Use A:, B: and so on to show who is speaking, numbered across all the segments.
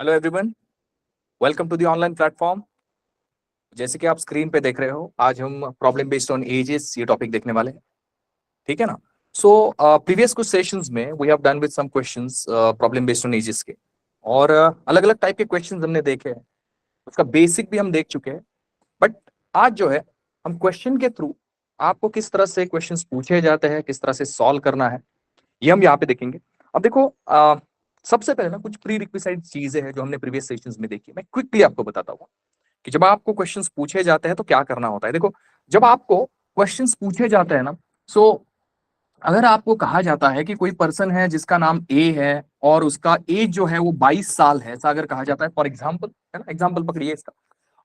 A: Hello everyone, welcome to the online platform. जैसे कि आप स्क्रीन पे देख रहे हो, आज हम प्रॉब्लम बेस्ड ऑन एजेस ये टॉपिक देखने वाले हैं। ठीक है ना। सो प्रीवियस कुछ सेशंस में we have done with some questions problem based on ages के, और अलग अलग टाइप के क्वेश्चंस हमने देखे हैं। उसका बेसिक भी हम देख चुके हैं। बट आज जो है, हम क्वेश्चन के थ्रू आपको किस तरह से क्वेश्चंस पूछे जाते हैं, किस तरह से सॉल्व करना है, ये हम यहाँ पे देखेंगे। अब देखो, सबसे पहले ना कुछ प्री रिक्विसाइट चीजें हैं जो हमने प्रीवियस सेशंस में देखी। मैं क्विकली आपको बताता हूँ कि जब आपको क्वेश्चंस पूछे जाते हैं तो क्या करना होता है। देखो, जब आपको क्वेश्चंस पूछे जाते हैं ना, सो अगर आपको कहा जाता है कि कोई पर्सन है जिसका नाम ए है और उसका एज जो है वो 22 साल है, ऐसा अगर कहा जाता है, फॉर एग्जाम्पल, है ना, एग्जाम्पल पकड़िए इसका।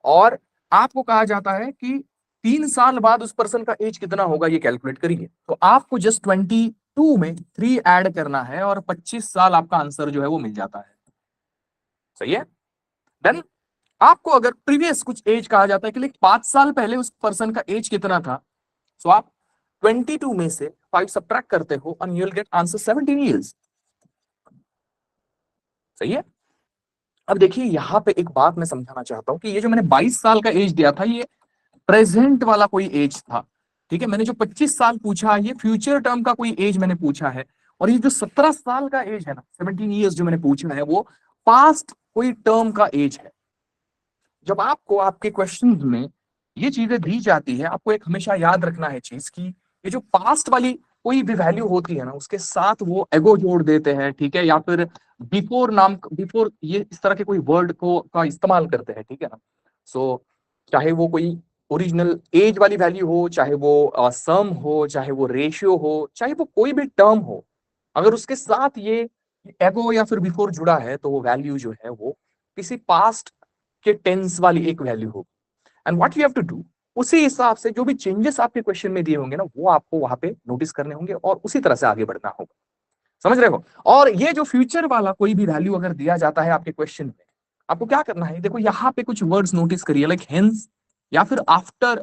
A: और आपको कहा जाता है कि 3 साल बाद उस पर्सन का एज कितना होगा ये कैलकुलेट करिए, तो आपको जस्ट 22 में 3 ऐड करना है और 25 साल आपका आंसर जो है वो मिल जाता है। सही है। देन आपको अगर प्रीवियस कुछ एज कहा जाता है कि 5 साल पहले उस पर्सन का एज कितना था, सो आप 22 में से 5 सब्ट्रैक्ट करते हो and you will get answer 17 years. सही है। अब देखिए, यहां पे एक बात मैं समझाना चाहता हूं कि ये जो मैंने 22 साल का एज दिया था, ये प्रेजेंट वाला कोई एज था। ठीक है। मैंने जो 25 साल पूछा, ये फ्यूचर टर्म का कोई एज मैंने पूछा है। और ये जो 17 साल का एज है ना, 17 ईयर्स जो मैंने पूछा है, वो पास्ट कोई टर्म का एज है। जब आपको आपके क्वेश्चन में ये चीजें दी जाती है, आपको एक हमेशा याद रखना है चीज की, ये जो पास्ट वाली कोई भी वैल्यू होती है ना, उसके साथ वो एगो जोड़ देते हैं। ठीक है। या फिर बिफोर नाम, बिफोर, ये इस तरह के कोई वर्ड को का इस्तेमाल करते हैं। ठीक है ना। सो चाहे वो कोई ओरिजिनल एज वाली वैल्यू हो, चाहे वो सम हो, चाहे वो रेशियो हो, चाहे वो कोई भी टर्म हो, अगर उसके साथ ये एगो या फिर बिफोर जुड़ा है, तो वो वैल्यू जो है वो किसी पास्ट के टेंस वाली एक वैल्यू होगी। And what you have to do, उसी हिसाब से जो भी चेंजेस आपके क्वेश्चन में दिए होंगे ना, वो आपको वहां पे नोटिस करने होंगे और उसी तरह से आगे बढ़ना होगा। समझ रहे हो। और ये जो फ्यूचर वाला कोई भी वैल्यू अगर दिया जाता है आपके क्वेश्चन में, आपको क्या करना है, देखो यहाँ पे कुछ वर्ड्स नोटिस करिए, लाइक हेंस या फिर आफ्टर,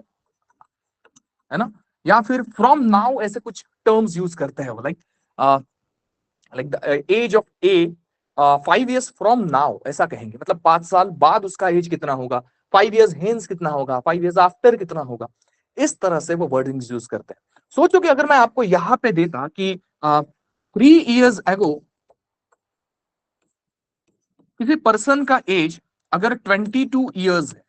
A: है ना, या फिर फ्रॉम नाउ, ऐसे कुछ टर्म्स यूज करते हैं वो, like like the age of a 5 years from now, ऐसा कहेंगे, मतलब 5 साल बाद उसका एज कितना होगा, 5 years हेंस कितना होगा, 5 years आफ्टर कितना होगा। इस तरह से वो वर्डिंग्स यूज करते हैं। सोचो कि अगर मैं आपको यहां पे देता कि 3 years एगो किसी पर्सन का एज अगर 22 years है,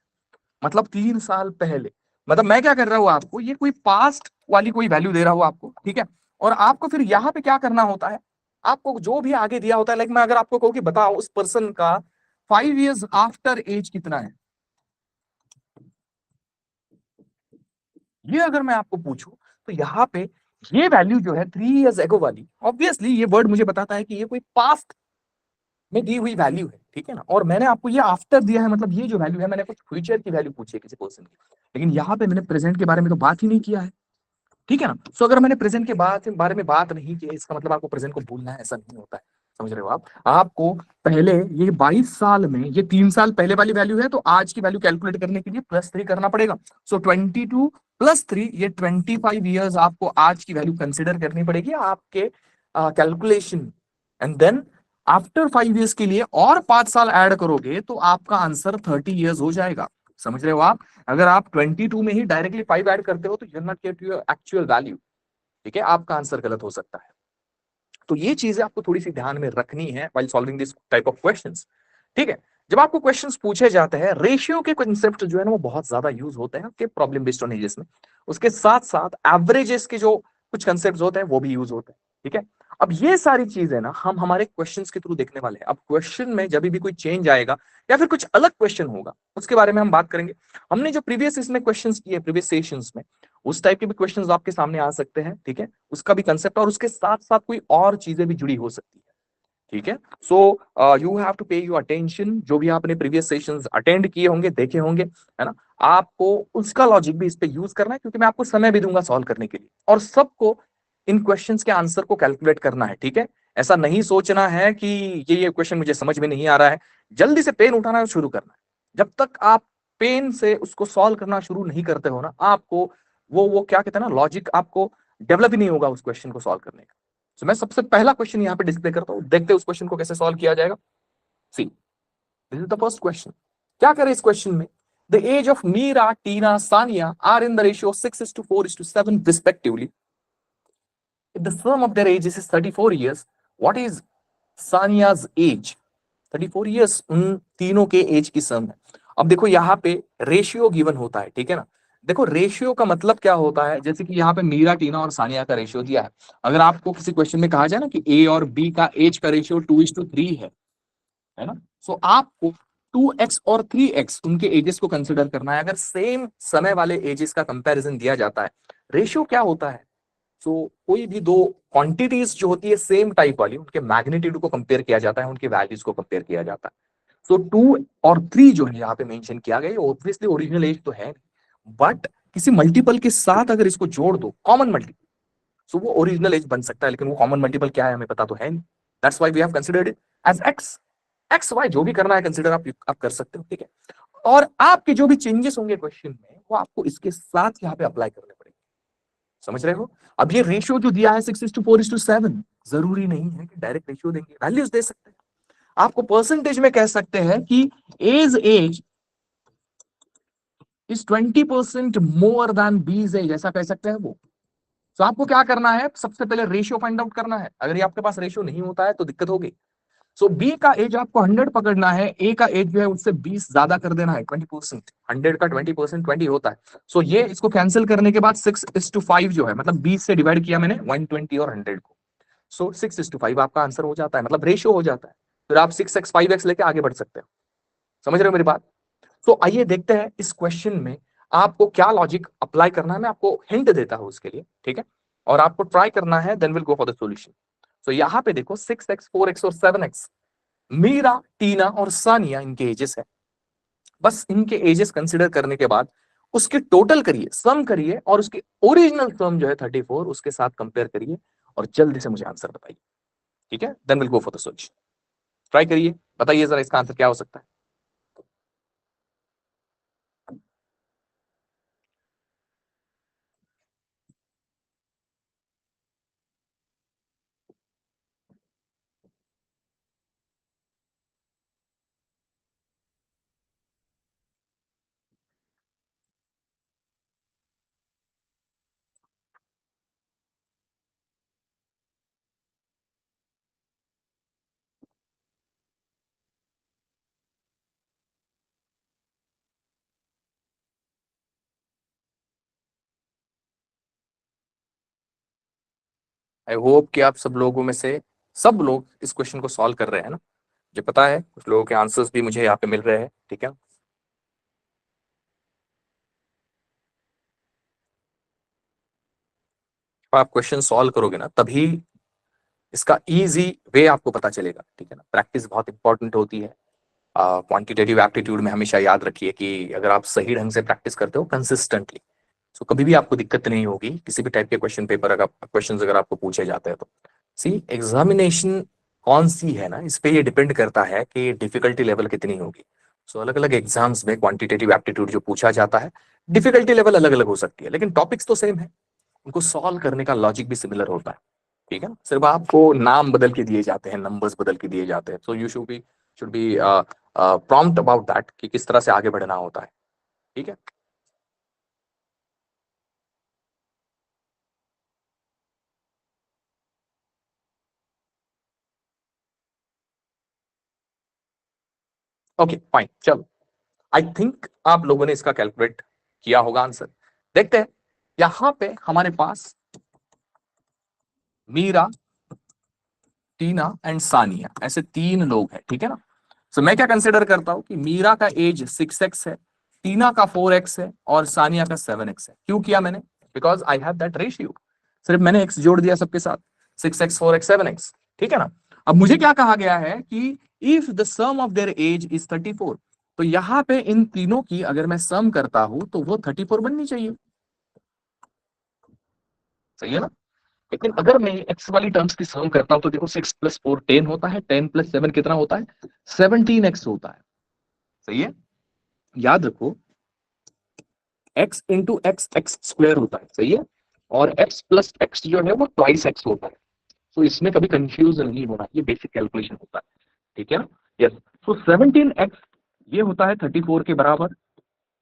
A: मतलब 3 साल पहले, मतलब मैं क्या कर रहा हूं आपको, ये कोई पास्ट वाली कोई वैल्यू दे रहा हूं आपको। ठीक है। और आपको फिर यहां पे क्या करना होता है, आपको जो भी आगे दिया होता है, लाइक मैं अगर आपको कहूं कि बताओ उस पर्सन का 5 years आफ्टर एज कितना है, ये अगर मैं आपको पूछूं, तो यहाँ पे ये वैल्यू जो है 3 years एगो वाली, ऑब्वियसली ये वर्ड मुझे बताता है कि ये कोई पास्ट में दी हुई वैल्यू है। ठीक है ना। और मैंने आपको ये आफ्टर दिया है, मतलब ये जो वैल्यू है, मैंने कुछ फ्यूचर की वैल्यू पूछी है किसी पर्सन की, लेकिन यहाँ पे मैंने प्रेजेंट के बारे में तो बात ही नहीं किया है। ठीक है ना। सो अगर मैंने प्रेजेंट के बारे में बात नहीं की, इसका मतलब आपको प्रेजेंट को भूलना है, ऐसा नहीं होता है। समझ रहे हो आप। आपको पहले ये 22 साल में ये 3 साल पहले वाली वैल्यू है, तो आज की वैल्यू कैलकुलेट करने के लिए +3 करना पड़ेगा। सो 22 + 3, ये 25 years आपको आज की वैल्यू कंसिडर करनी पड़ेगी आपके calculation. And then after 5 years के लिए और 5 साल ऐड करोगे तो आपका आंसर 30 years हो जाएगा। समझ रहे हो आप। अगर आप 22 में ही डायरेक्टली 5 ऐड करते हो, तो you not get your actual value. ठीक है। आपका आंसर गलत हो सकता है। तो ये चीजें आपको थोड़ी सी ध्यान में रखनी है while solving this type of questions. ठीक है। जब आपको क्वेश्चंस पूछे जाते हैं, रेशियो के कंसेप्ट जो है ना, वो बहुत ज्यादा यूज होते हैं कि प्रॉब्लम बेस्ड ऑन एजेस में। उसके साथ साथ एवरेजेस के जो कुछ कंसेप्ट होते हैं वो भी यूज होते हैं। ठीक है। अब ये सारी चीजें ना हम हमारे क्वेश्चंस के थ्रू देखने वाले हैं। अब क्वेश्चन में जब भी कोई चेंज आएगा या फिर कुछ अलग क्वेश्चन होगा, उसके बारे में हम बात करेंगे। हमने जो प्रीवियस इसमें क्वेश्चंस किए प्रीवियस सेशंस में, उस टाइप के भी क्वेश्चंस आपके सामने आ सकते हैं। ठीक है। उसका भी कंसेप्ट और उसके साथ साथ कोई और चीजें भी जुड़ी हो सकती है। ठीक है। सो यू हैव टू पे योर अटेंशन, जो भी आपने प्रीवियस सेशंस अटेंड किए होंगे, देखे होंगे, है ना, आपको उसका लॉजिक भी इस पे यूज करना है, क्योंकि मैं आपको समय भी दूंगा सॉल्व करने के लिए, और सबको इन क्वेश्चंस के आंसर को कैलकुलेट करना है। ठीक है। ऐसा नहीं सोचना है कि ये क्वेश्चन मुझे समझ में नहीं आ रहा है, जल्दी से पेन उठाना है, शुरू करना है। जब तक आप पेन से उसको सॉल्व करना शुरू नहीं करते हो ना, आपको वो क्या कहते हैं ना, लॉजिक आपको डेवलप ही नहीं होगा उस क्वेश्चन को सॉल्व करने का। तो मैं सबसे पहला क्वेश्चन यहाँ पे डिस्प्ले करता हूँ, देखते हैं उस क्वेश्चन को कैसे सॉल्व किया जाएगा। See, this is the first question. क्या करें इस क्वेश्चन में? The age of Meera, Tina, Sania are in the ratio 6:4:7 respectively. If the sum of their ages is 34 years, what is Sania's age? 34 years उन तीनों के एज की सम है। अब देखो यहाँ पे रेशियो गिवन होता है, ठीक है ना। देखो रेशियो का मतलब क्या होता है, जैसे कि यहाँ पे मीरा, टीना और सानिया का रेशियो दिया है। अगर आपको किसी क्वेश्चन में कहा जाए ना कि ए और बी का एज का रेशियो 2:3 है ना, सो आपको 2x और 3x उनके एजेस को कंसिडर करना है। अगर सेम समय वाले एजेस का कंपैरिजन दिया जाता है, रेशियो क्या होता है? सो कोई भी दो क्वांटिटीज जो होती है सेम टाइप वाली, उनके मैग्नीट्यूड को कंपेयर किया जाता है, उनके वैल्यूज को कंपेयर किया जाता है। सो 2 और 3 जो है यहाँ पे मेंशन किया गया, ऑब्वियसली ओरिजिनल एज तो है, बट किसी मल्टीपल के साथ अगर इसको जोड़ दो, कॉमन मल्टीपल, सो वो ओरिजिनल एज बन सकता है। लेकिन वो कॉमन मल्टीपल क्या है हमें पता तो है नहीं। That's why we have considered it as X Y, जो भी करना है कंसिडर आप कर सकते हो, ठीक है। और आपके जो भी चेंजेस होंगे क्वेश्चन में, वो आपको इसके साथ यहाँ पे अप्लाई करने पड़ेंगे। समझ रहे हो? अब ये रेशियो जो दिया है 6:4:7, जरूरी नहीं है कि डायरेक्ट रेशियो देंगे, वैल्यूज दे सकते हैं। आपको परसेंटेज में कह सकते हैं कि एज इज 20% मोर देन बीज एज, ऐसा कह सकते हैं वो। तो आपको क्या करना है, सबसे पहले रेशियो फाइंड आउट करना है। अगर ये आपके पास रेशियो नहीं होता है तो दिक्कत होगी। सो बी का एज आपको 100 पकड़ना है, ए का एज जो है उससे 20 ज्यादा कर देना है, 20%। 100 का 20% 20 होता है। सो ये इसको कैंसिल करने के बाद 6:5 जो है, मतलब 20 से डिवाइड किया मैंने 120 और 100 को, सो 6:5 आपका आंसर हो जाता है, मतलब रेशियो हो जाता है। फिर आप 6x 5x लेके आगे बढ़ सकते हो। समझ रहे हो मेरी बात? तो आइए देखते हैं इस क्वेश्चन में आपको क्या लॉजिक अप्लाई करना है। मैं आपको हिंट देता हूं उसके लिए, ठीक है, और आपको ट्राई करना है, then will go for the solution. तो यहाँ पे देखो 6x 4x और 7x, मीरा, टीना और सानिया इनके एजेस है। बस इनके एजेस कंसिडर करने के बाद उसके टोटल करिए, सम करिए, और उसकी ओरिजिनल सम जो है 34, उसके साथ कंपेयर करिए और जल्दी से मुझे आंसर बताइए, ठीक है। Then will go for the solution. Try करिए, बताइए जरा इसका आंसर क्या हो सकता है। आई होप कि आप सब लोगों में से सब लोग इस क्वेश्चन को सॉल्व कर रहे हैं ना। मुझे पता है कुछ लोगों के आंसर्स भी मुझे यहाँ पे मिल रहे हैं, ठीक है। आप क्वेश्चन सॉल्व करोगे ना, तभी इसका इजी वे आपको पता चलेगा, ठीक है ना। प्रैक्टिस बहुत इंपॉर्टेंट होती है। क्वांटिटेटिव एप्टीट्यूड में हमेशा याद रखिए कि अगर आप सही ढंग से प्रैक्टिस करते हो कंसिस्टेंटली, तो कभी भी आपको दिक्कत नहीं होगी किसी भी टाइप के क्वेश्चन पेपर, अगर क्वेश्चंस अगर आपको पूछे जाते हैं तो। सी एग्जामिनेशन कौन सी है ना, इस पे ये डिपेंड करता है कि डिफिकल्टी लेवल कितनी होगी। सो अलग अलग एग्जाम्स में क्वांटिटेटिव एप्टीट्यूड जो पूछा जाता है, डिफिकल्टी लेवल अलग अलग हो सकती है, लेकिन टॉपिक्स तो सेम है, उनको सॉल्व करने का लॉजिक भी सिमिलर होता है, ठीक है। सिर्फ आपको नाम बदल के दिए जाते हैं, नंबर्स बदल के दिए जाते हैं। So you should be prompt about that कि किस तरह से आगे बढ़ना होता है, ठीक है। ओके फाइन, चलो। आई थिंक आप लोगों ने इसका कैलकुलेट किया होगा आंसर। देखते हैं। यहां पे हमारे पास मीरा, टीना एंड सानिया, ऐसे तीन लोग हैं, ठीक है ना। सो मैं क्या कंसिडर करता हूं कि मीरा का एज 6x है, टीना का 4x है और सानिया का 7x है। क्यों किया मैंने? Because I have that ratio. सिर्फ मैंने x जोड़ दिया सबके साथ, 6x 4x 7x, ठीक है ना। अब मुझे क्या कहा गया है कि if the sum of their age is 34, तो यहां पे इन तीनों की अगर मैं सम करता हूं तो वो 34 बननी चाहिए। सही है ना। लेकिन अगर मैं एक्स वाली टर्म्स की सम करता हूं तो देखो 6+4 10 होता है, 10+7 कितना होता है? 17x होता है। सही है। याद रखो, x into x x square होता है, सही है। और x प्लस एक्स जो है वो ट्वाइस एक्स होता है। तो इसमें कभी कंफ्यूजन नहीं होना, ये बेसिक कैलकुलेशन होता है, ठीक है ना। यस। सो 17x ये होता है 34 के बराबर,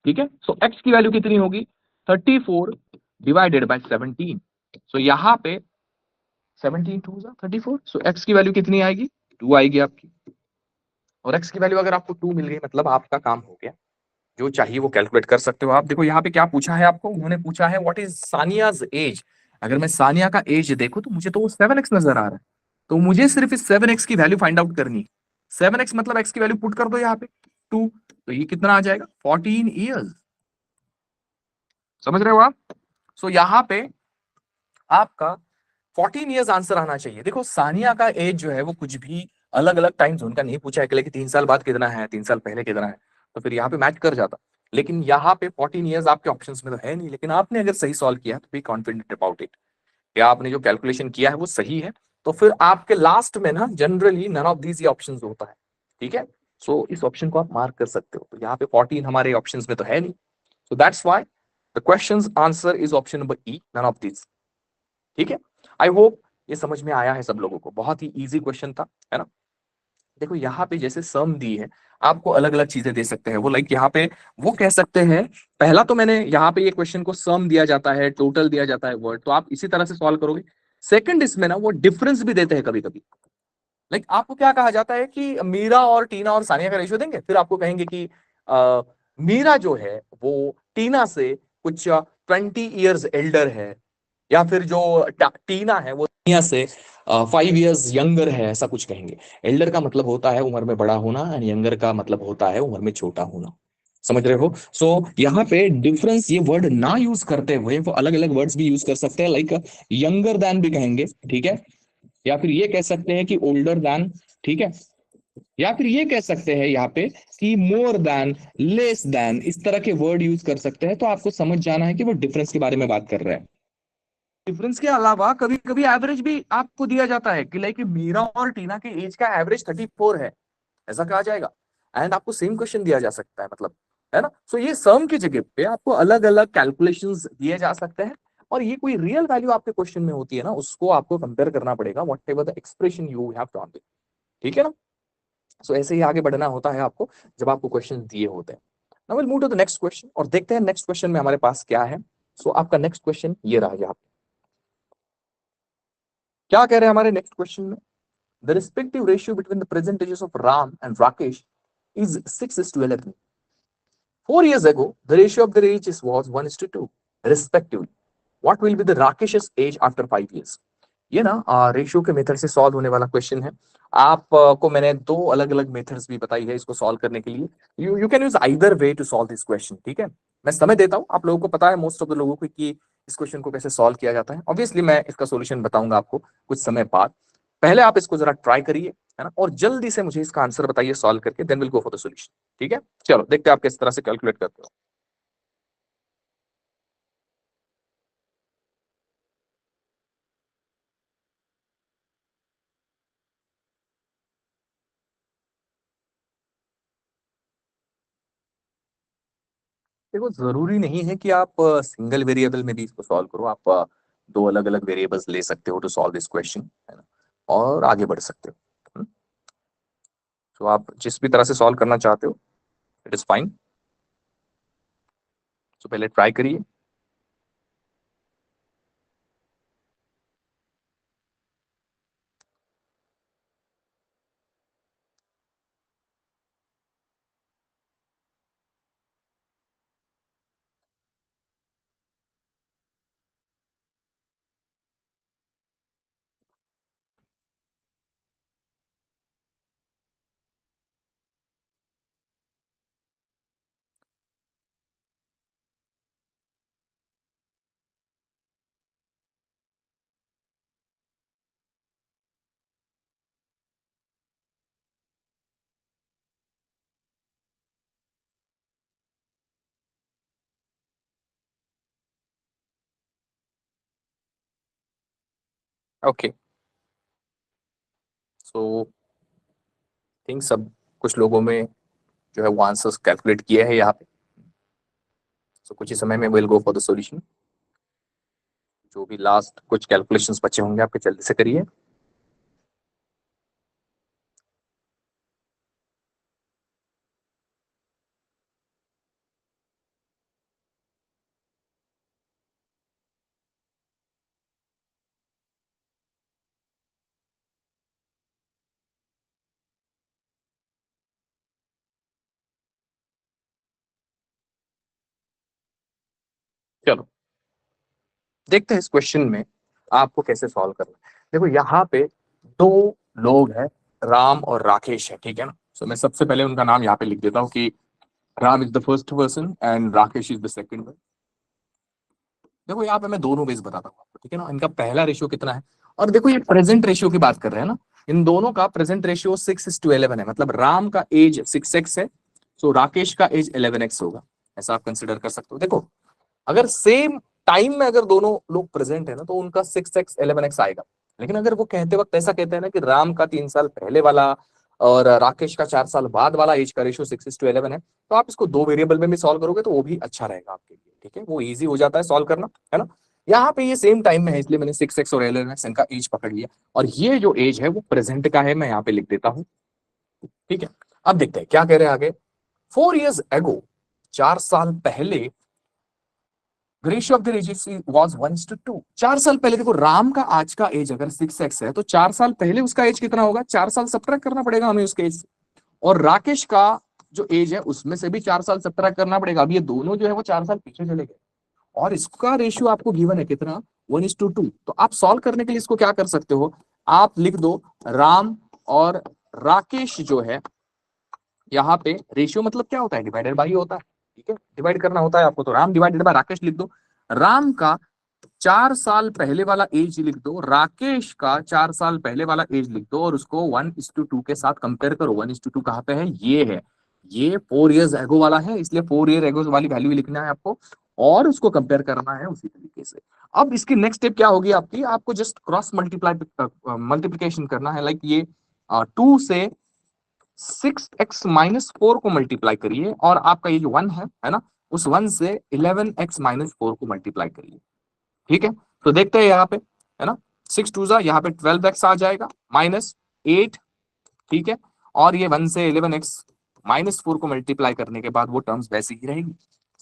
A: ठीक है। सो x की वैल्यू कितनी होगी, 34 डिवाइडेड बाय 17। सो यहाँ पे 17 टू 34, सो x की वैल्यू कितनी आएगी, 2 आएगी आपकी। और x की वैल्यू अगर आपको 2 मिल गई मतलब आपका काम हो गया, जो चाहिए वो कैलकुलेट कर सकते हो आप। देखो यहाँ पे क्या पूछा है आपको, उन्होंने पूछा है व्हाट इज सानियाज एज। अगर मैं सानिया का एज देखूं तो मुझे तो वो 7x नजर आ रहा है, तो मुझे सिर्फ इस 7x की वैल्यू फाइंड आउट करनी है। 7x मतलब x की वैल्यू पुट कर दो यहाँ पे 2, तो ये कितना आ जाएगा 14 ईयर्स। समझ रहे हो आप। सो यहाँ पे आपका 14 ईयर्स आंसर आना चाहिए। देखो सानिया का एज जो है वो कुछ भी अलग अलग टाइम जोन का नहीं पूछा है कि 3 साल बाद कितना है, 3 साल पहले कितना है, तो फिर यहाँ पे मैच कर जाता। लेकिन यहाँ पे 14 ईयर्स आपके ऑप्शंस में तो है नहीं, लेकिन आपने अगर सही सॉल्व किया तो बी कॉन्फिडेंट अबाउट इट, या आपने जो कैलकुलेशन किया है वो सही है। तो फिर आपके लास्ट में ना generally none of these options होता है, ठीक है। सो इस ऑप्शन को आप मार्क कर सकते हो। तो यहाँ पे 14 हमारे ऑप्शंस में तो है नहीं, so that's why the questions answer is option number E, none of these, ठीक है। आई होप ये समझ में आया है सब लोगों को, बहुत ही इजी क्वेश्चन था, है ना। देखो यहाँ पे जैसे सम दी है, आपको अलग अलग चीजें दे सकते हैं वो, लाइक यहाँ पे वो कह सकते हैं, पहला तो मैंने यहाँ पे ये क्वेश्चन को सम दिया जाता है, टोटल दिया जाता है वर्ड, तो आप इसी तरह से सॉल्व करोगे। सेकंड इसमें ना वो डिफरेंस भी देते हैं कभी कभी, लाइक आपको क्या कहा जाता है कि मीरा और टीना और सानिया का रेशियो देंगे, फिर आपको कहेंगे कि मीरा जो है वो टीना से कुछ 20 ईयर्स एल्डर है, या फिर जो टीना है वो टीना से 5 ईयर्स यंगर है, ऐसा कुछ कहेंगे। एल्डर का मतलब होता है उम्र में बड़ा होना, एंड यंगर का मतलब होता है उम्र में छोटा होना। समझ रहे हो। सो यहाँ पे डिफरेंस ये वर्ड ना यूज करते हुए वो अलग अलग वर्ड्स भी यूज कर सकते हैं, लाइक यंगर देन भी कहेंगे, ठीक है, या फिर ये कह सकते हैं कि ओल्डर देन, ठीक है, या फिर ये कह सकते हैं यहाँ पे कि मोर देन, लेस देन, इस तरह के वर्ड यूज कर सकते हैं। तो आपको समझ जाना है कि वो डिफरेंस के बारे में बात कर रहे हैं। डिफरेंस के अलावा कभी कभी एवरेज भी आपको दिया जाता है कि लाइक मीरा और टीना के एज का एवरेज 34 है, ऐसा कहा जाएगा, एंड आपको सेम क्वेश्चन दिया जा सकता है, मतलब, है ना। सो ये सम की जगह पे आपको अलग अलग कैलकुलेशंस दिए जा सकते हैं, और ये कोई रियल वैल्यू आपके क्वेश्चन में होती है ना, उसको आपको कंपेयर करना पड़ेगा what ever the expression you have drawn, ठीक है ना। सो ऐसे ही आगे बढ़ना होता है आपको जब आपको क्वेश्चन दिए होते हैं। Now will move to the next question, और देखते हैं नेक्स्ट क्वेश्चन में हमारे पास क्या है। सो आपका नेक्स्ट क्वेश्चन ये रहा, यहाँ पे क्या कह रहे हैं हमारे नेक्स्ट क्वेश्चन में, the respective ratio between the present ages of Ram and Rakesh is 6:11. 4 years ago, the ratio of their ages was 1:2, respectively. What will be the Rakesh's age after 5 years? ये ना रेशियो के मेथड से solve होने वाला question है। आपको मैंने दो अलग अलग मेथड्स भी बताई है इसको सॉल्व करने के लिए। You can use either way to solve this question, ठीक है। मैं समय देता हूं, आप लोगों को पता है मोस्ट ऑफ द लोगों को कि इस क्वेश्चन को कैसे सॉल्व किया जाता है। ऑब्वियसली मैं इसका सोल्यूशन बताऊंगा आपको कुछ समय बाद, पहले आप इसको जरा ट्राई करिए, है ना, और जल्दी से मुझे इसका आंसर बताइए सॉल्व करके, then will go for the solution, ठीक है। चलो देखते हैं आप किस तरह से कैलकुलेट करते हो। देखो जरूरी नहीं है कि आप सिंगल वेरिएबल में भी इसको सॉल्व करो, आप दो अलग अलग वेरिएबल्स ले सकते हो टू सॉल्व दिस क्वेश्चन, है ना, और आगे बढ़ सकते हो। तो आप जिस भी तरह से सॉल्व करना चाहते हो, इट इज फाइन। तो पहले ट्राई करिए। ओके, सो थिंक सब कुछ लोगों में जो है वो आंसर्स कैलकुलेट किए हैं यहाँ पे। सो कुछ ही समय में will go for the solution. जो भी लास्ट कुछ कैलकुलेशंस बचे होंगे आपके जल्दी से करिए। चलो देखते हैं इस क्वेश्चन में आपको कैसे सॉल्व करना है। देखो यहाँ पे दो लोग हैं, राम और राकेश है, ठीक है ना। सो मैं सबसे पहले उनका नाम यहाँ पे लिख देता हूँ कि Ram is the first person and Rakesh is the second. देखो यहाँ पे मैं दोनों बेस बताता हूँ आपको, ठीक है ना। इनका पहला रेशियो कितना है, और देखो ये प्रेजेंट रेशियो की बात कर रहे हैं ना। इन दोनों का प्रेजेंट रेशियो 6:11 है, मतलब राम का एज 6x है, सो राकेश का एज 11x होगा। ऐसा आप कंसिडर कर सकते हो। देखो अगर सेम टाइम में अगर दोनों लोग प्रेजेंट है ना, तो उनका 6x 11x आएगा। लेकिन अगर वो कहते वक्त ऐसा कहते हैं ना कि राम का 3 साल पहले वाला और राकेश का 4 साल बाद वाला एज का रेशियो 6:11 है, तो आप इसको दो वेरिएबल में भी सॉल्व करोगे तो वो भी अच्छा रहेगा आपके लिए, ठीक है। वो इजी हो जाता है सॉल्व करना, है ना। यहाँ पे ये सेम टाइम में है, इसलिए मैंने 6x और 11x इनका एज पकड़ लिया, और ये जो एज है वो प्रेजेंट का है, मैं यहाँ पे लिख देता हूँ, ठीक है। अब देखते हैं क्या कह रहे हैं आगे। 4 years ago, 4 साल पहले, रेशियो ऑफ द रेजिसी वाज 1:2। 4 साल पहले, देखो राम का आज का एज अगर 6x है, तो 4 साल पहले उसका एज कितना होगा, 4 साल सब्ट्रैक्ट करना पड़ेगा हमें उसके एज से। और राकेश का जो एज है उसमें से भी 4 साल सब्ट्रैक्ट करना पड़ेगा। अब ये दोनों जो है वो 4 साल पीछे चले गए, और इसका रेशियो आपको गिवन है कितना, 1:2। तो आप सॉल्व करने के लिए इसको क्या कर सकते हो, आप लिख दो राम और राकेश जो है, यहाँ पे रेशियो मतलब क्या होता है, डिवाइडेड बाई होता है, ठीक है। डिवाइड करना होता है आपको, तो राम डिवाइडेड बाय राकेश लिख दो। राम का 4 साल पहले वाला एज लिख दो, राकेश का 4 साल पहले वाला एज लिख दो, और उसको 1:2 के साथ कंपेयर करो। 1:2 कहाँ पे है, ये है, ये 4 years एगो वाला है, इसलिए 4 year एगो वाली वैल्यू लिखना है आपको, और उसको कंपेयर करना है उसी तरीके से। अब इसकी नेक्स्ट स्टेप क्या होगी आपकी, आपको जस्ट क्रॉस मल्टीप्लीकेशन करना है। लाइक ये 2 से 6x-4 को मल्टीप्लाई करिए, और आपका ये जो 1 है ना, उस 1 से 11x-4 को मल्टीप्लाई करिए, ठीक है। तो देखते हैं यहाँ पे, है ना, 6 2 जा यहाँ पे 12x आ जाएगा, -8, ठीक है। और ये 1 से 11x-4 को मल्टीप्लाई करने के बाद वो टर्म्स वैसी ही रहेगी,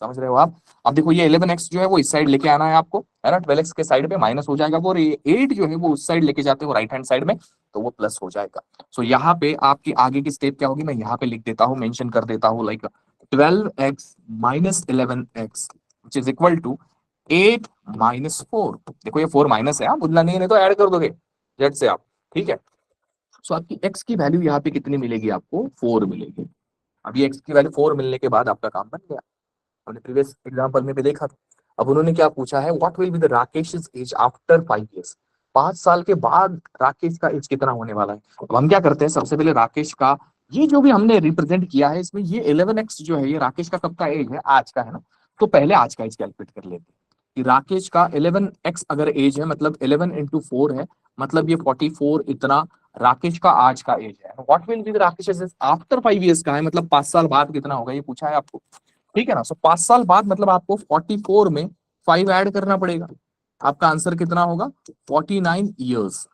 A: समझ रहे हो आप। अब देखो ये 11x जो है वो इस साइड लेके आना है आपको, है ना, 12x के साइड पे माइनस हो जाएगा वो, और ये 8 जो है वो उस साइड लेके जाते हो राइट हैंड साइड में, तो वो प्लस हो जाएगा। सो यहाँ पे आपकी आगे की स्टेप क्या होगी, मैं यहाँ पे लिख देता हूँ, मेंशन कर देता हूँ, like 12x-11x which is equal to 8-4। देखो ये 4 माइनस है, बुझना नहीं है तो ऐड कर दोगे जेड से आप, ठीक है। सो आपकी x की वैल्यू यहाँ पे कितनी मिलेगी, आपको 4 मिलेगी। अब ये x की वैल्यू 4 मिलने के बाद आपका काम बन गया। हमने प्रीवियस एग्जांपल में भी देखा था। अब उन्होंने क्या पूछा है, what will be the Rakesh age after 5 years। 5 साल के बाद राकेश का एज कितना होने वाला है। अब हम क्या करते हैं, सबसे पहले राकेश का ये जो भी हमने रिप्रेजेंट किया है इसमें, ये 11x जो है ये राकेश का कब का एज है, आज का है ना। तो पहले आज का एज कैलकुलेट कर लेते हैं कि राकेश का 11x अगर एज है, मतलब 11 × 4 है, मतलब ये 44 इतना राकेश का आज का एज है। What will be the Rakesh age after 5 years का है, मतलब 5 साल बाद कितना होगा ये पूछा है आपको, ठीक है ना। सो 5 साल बाद मतलब आपको 44 में 5 ऐड करना पड़ेगा, आपका आंसर कितना होगा, 49 years।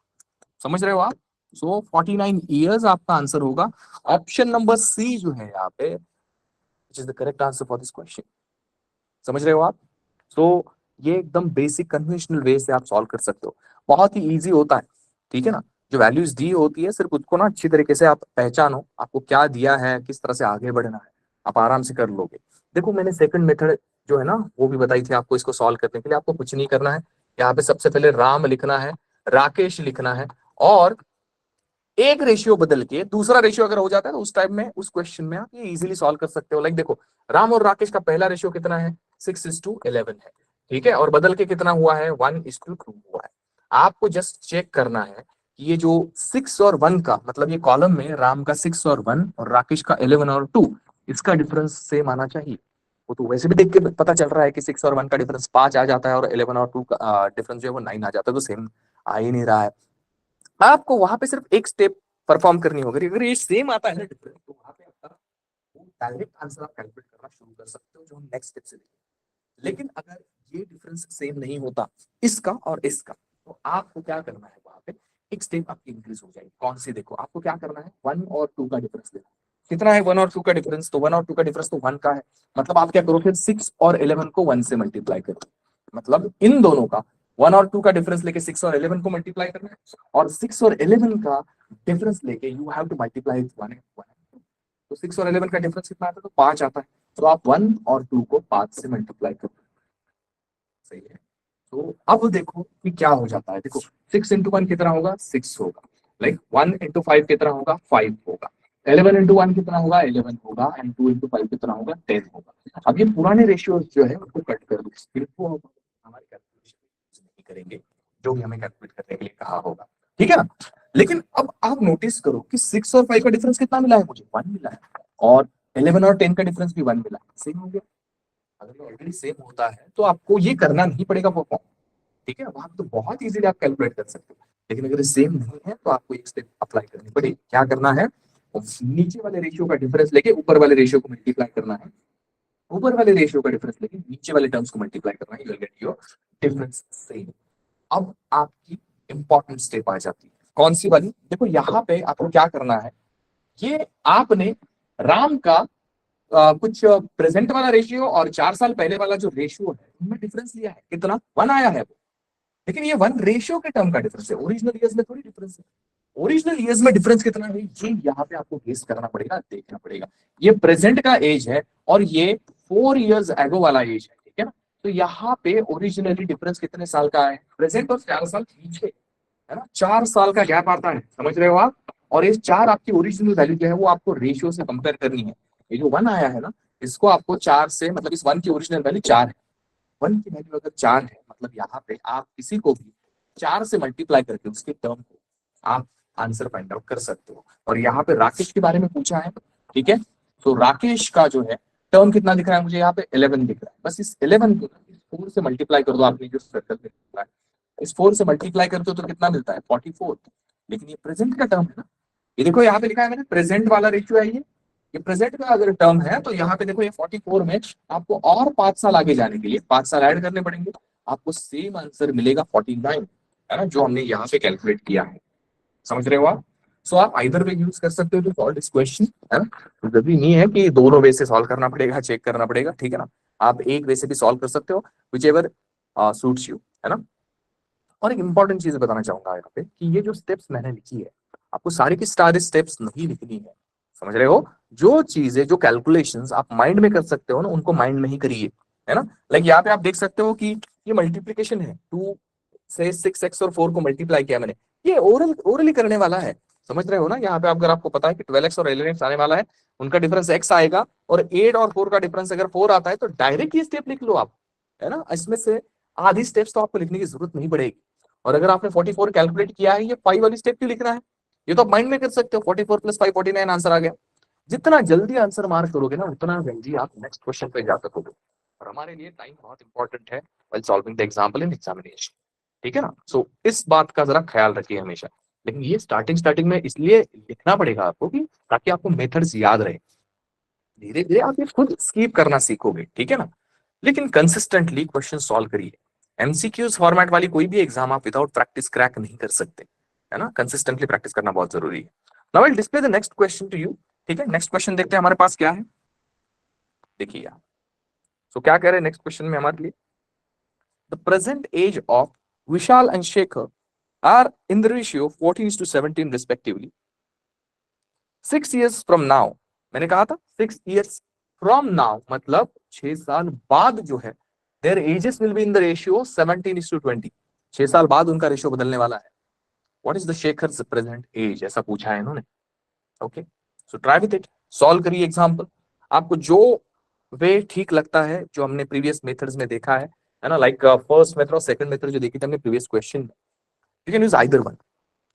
A: समझ रहे हो आप। सो 49 years आपका आंसर होगा। ऑप्शन नंबर सी जो है यहाँ पे, which is the correct answer for this question. समझ रहे हो आप। सो ये एकदम बेसिक कन्वेंशनल वे से आप सॉल्व कर सकते हो, बहुत ही इजी होता है, ठीक है ना। जो वैल्यूज दी होती है सिर्फ उसको ना अच्छी तरीके से आप पहचानो, आपको क्या दिया है, किस तरह से आगे बढ़ना है, आप आराम से कर लोगे। देखो मैंने सेकंड मेथड जो है ना वो भी बताई थी आपको, इसको सॉल्व करने के लिए आपको कुछ नहीं करना है। यहाँ पे सबसे पहले राम लिखना है, राकेश लिखना है, और एक रेशियो बदल के दूसरा रेशियो अगर हो जाता है तो उस टाइम में उस क्वेश्चन में आप ये इजीली सॉल्व कर सकते हो। लाइक देखो राम और राकेश का पहला रेशियो कितना है, 6:11 है, ठीक है, और बदल के कितना हुआ है, 1:2 हुआ है। आपको जस्ट चेक करना है कि ये जो 6 और 1 का, मतलब ये कॉलम में राम का 6 और 1 और राकेश का 11 और 2, इसका डिफरेंस सेम आना चाहिए। वो तो वैसे भी देख के पता चल रहा है कि 6 और 1 का डिफरेंस 5 आ जाता है, और 11 और 2 का डिफरेंस जो है वो 9 आ जाता है, तो सेम आ ही नहीं रहा है। आपको वहां पे सिर्फ एक स्टेप परफॉर्म करनी होगी, अगर ये सेम आता है ना डिफरेंस, तो वहां पे आपका वो डायरेक्ट आंसर आप कैलकुलेट करना शुरू कर सकते हो, जो हम नेक्स्ट स्टेप से देखेंगे। लेकिन अगर ये डिफरेंस सेम नहीं होता इसका और इसका, तो आपको क्या करना है, वहां पे एक स्टेप आपकी इंक्रीज हो जाएगी। कौन सी, देखो आपको क्या करना है, 1 और 2 का डिफरेंस लेना। कितना है 1 और 2 का डिफरेंस, तो 1 और 2 का डिफरेंस तो 1 का है, मतलब आप क्या करो फिर 6 और 11 को 1 से मल्टीप्लाई करो, मतलब इन दोनों का 1 और 2 का डिफरेंस लेके 6 और 11 को मल्टीप्लाई करना है, और 6 और 11 का डिफरेंस लेके यू हैव टू मल्टीप्लाई 1 तो 6 और 11 का डिफरेंस कितना आता है, तो 5 आता है। तो आप 1 और 2 को 5 से मल्टीप्लाई करो, सही है। तो अब देखो कि क्या हो जाता है, देखो 6 into 1 कितना होगा, 6 होगा। लाइक 1 into 5 कितना होगा, 5 होगा। 11 into 1 कितना होगा, 11 होगा। एंड 2 into 5 कितना होगा, 10 होगा। अब ये पुराने रेशियो जो है उसको कट कर दो, इसको हमारे कैलकुलेशन नहीं करेंगे, जो भी हमें कैलकुलेट करने के लिए कहा होगा, ठीक है ना। लेकिन अब आप नोटिस करो कि 6 और 5 का डिफरेंस कितना मिला है, मुझे 1 मिला है। और 11 और 10 का डिफरेंस भी 1 मिला है, सेम हो गया। अगर ये ऑलरेडी सेम होता है तो आपको ये करना नहीं पड़ेगा परफॉर्म, ठीक है। वहां तो बहुत इजीली आप कैलकुलेट कर सकते हो। लेकिन अगर सेम नहीं है तो आपको एक स्टेप अप्लाई करनी पड़ेगी। क्या करना है, नीचे वाले रेशियो का डिफरेंस लेके ऊपर वाले रेशियो को मल्टीप्लाई करना है। ऊपर वाले रेशियो का डिफरेंस लेके नीचे वाले टर्म्स को मल्टीप्लाई करना है, you will get your difference same. अब आपकी इंपॉर्टेंट स्टेप आ जाती है, कौन सी वाली, देखो यहाँ पे आपको क्या करना है। ये आपने राम का कुछ प्रेजेंट वाला रेशियो और 4 साल पहले वाला जो रेशियो है उनमें डिफरेंस लिया है, कितना 1 आया है वो। लेकिन ये 1 रेशियो के टर्म का डिफरेंस है, ओरिजिनल ईयर्स में थोड़ी डिफरेंस है। ओरिजिनल ईयर्स में डिफरेंस कितना है ये यहाँ पे आपको गेस करना पड़ेगा, देखना पड़ेगा। ये प्रेजेंट का एज है और ये 4 years एगो वाला एज है, ठीक है ना। तो यहाँ पे ओरिजिनली डिफरेंस कितने साल का है, प्रेजेंट और 4 साल पीछे, है ना। 4 साल का गैप आता है, समझ रहे हो आप। और ये 4 आपकी ओरिजिनल वैल्यू जो है वो आपको रेशियो से कंपेयर करनी है। ये जो 1 आया है ना, इसको आपको 4 से, मतलब इस 1 की ओरिजिनल वैल्यू 4 है। 1 की वैल्यू अगर 4 है, मतलब यहाँ पे आप किसी को भी 4 से मल्टीप्लाई करके उसके टर्म को आप आंसर फाइंड आउट कर सकते हो। और यहाँ पे राकेश के बारे में पूछा है, ठीक है। तो राकेश का जो है टर्म कितना दिख रहा है मुझे, यहाँ पे 11 दिख रहा है। बस इस 11 को 4 से मल्टीप्लाई कर दो, आपने जो सर्कल में लिखा है इस 4 से मल्टीप्लाई करते हो तो कितना मिलता है, 44। लेकिन ये प्रेजेंट का टर्म है ना, ये देखो यहाँ पे लिखा है मैंने, प्रेजेंट वाला रेशियो है ये प्रेजेंट का अगर टर्म है तो यहाँ पे देखो ये 44 में आपको और 5 साल आगे जाने के लिए 5 साल ऐड करने पड़ेंगे, आपको सेम आंसर मिलेगा 49, है ना, जो हमने यहाँ पे कैलकुलेट किया है। समझ रहे हो आप। सो आप आइदर वे यूज कर सकते हो टू सॉल्व दिस क्वेश्चन, है ना। तो जरूरी नहीं है कि दोनों वे से सॉल्व करना पड़ेगा, चेक करना पड़ेगा, ठीक है ना। आप एक वे से भी सॉल्व कर सकते हो, विच एवर सूट्स यू, है ना। और एक इंपॉर्टेंट चीज बताना चाहूंगा यहाँ पे कि ये जो स्टेप्स मैंने लिखी है, आपको सारी की सारी स्टेप्स नहीं लिखनी है, समझ रहे हो। जो चीजें, जो कैलकुलेशंस आप माइंड में कर सकते हो ना, उनको माइंड में ही करिए, है ना। लाइक यहाँ पे आप देख सकते हो कि ये मल्टीप्लीकेशन है, 2 से 6x और 4 को मल्टीप्लाई किया मैंने, ये ओरली करने वाला है, समझ रहे हो ना। यहाँ पे अगर आपको पता है कि 12x और 11x आने वाला है, उनका डिफरेंस x आएगा, और 8 और 4 का डिफरेंस अगर 4 आता है तो डायरेक्ट ये स्टेप लिख लो आप, है ना। इसमें से आधी स्टेप्स तो आपको लिखने की जरूरत नहीं पड़ेगी। और अगर आपने 44 कैलकुलेट किया है, ये 5 वाली स्टेप क्यों लिखना है, ये तो आप माइंड में कर सकते हो। 44 + 5 49 आंसर आ गया। जितना जल्दी आंसर मार्क करोगे ना, उतना जल्दी आप नेक्स्ट क्वेश्चन पे जा सकोगे। और हमारे लिए टाइम बहुत इंपॉर्टेंट है while solving the example in examination, ठीक है ना। सो इस बात का जरा ख्याल रखिए हमेशा। लेकिन ये स्टार्टिंग स्टार्टिंग में इसलिए लिखना पड़ेगा आपको कि ताकि आपको मेथड्स याद रहे। धीरे धीरे आप ये खुद स्कीप करना सीखोगे, ठीक है ना। लेकिन कंसिस्टेंटली क्वेश्चन सॉल्व करिए। एमसीक्यूज फॉर्मेट वाली कोई भी एग्जाम आप विदाउट प्रैक्टिस क्रैक नहीं कर सकते, है ना। कंसिस्टेंटली प्रैक्टिस करना बहुत जरूरी है। Now I will display the next question to you, ठीक है। नेक्स्ट क्वेश्चन देखते हैं हमारे पास क्या है, देखिए यहाँ। सो क्या कह रहे हैं नेक्स्ट क्वेश्चन में हमारे लिए, the present age of Vishal and Shekhar are in the ratio 14:17 respectively. 6 years from now, मैंने कहा था 6 years फ्रॉम नाउ, मतलब 6 साल बाद जो है, their ages will be in the ratio 17:20। 6 साल बाद उनका रेशियो बदलने वाला है। What is the Shekhar's present age, ऐसा पूछा है इन्होंने। Okay, so try with it, solve करिए एग्जाम्पल। आपको जो वे ठीक लगता है, जो हमने प्रीवियस मेथड्स में देखा है ना, लाइक फर्स्ट मेथड और सेकंड मेथड जो देखी थी हमने प्रीवियस क्वेश्चन में, you can use either one,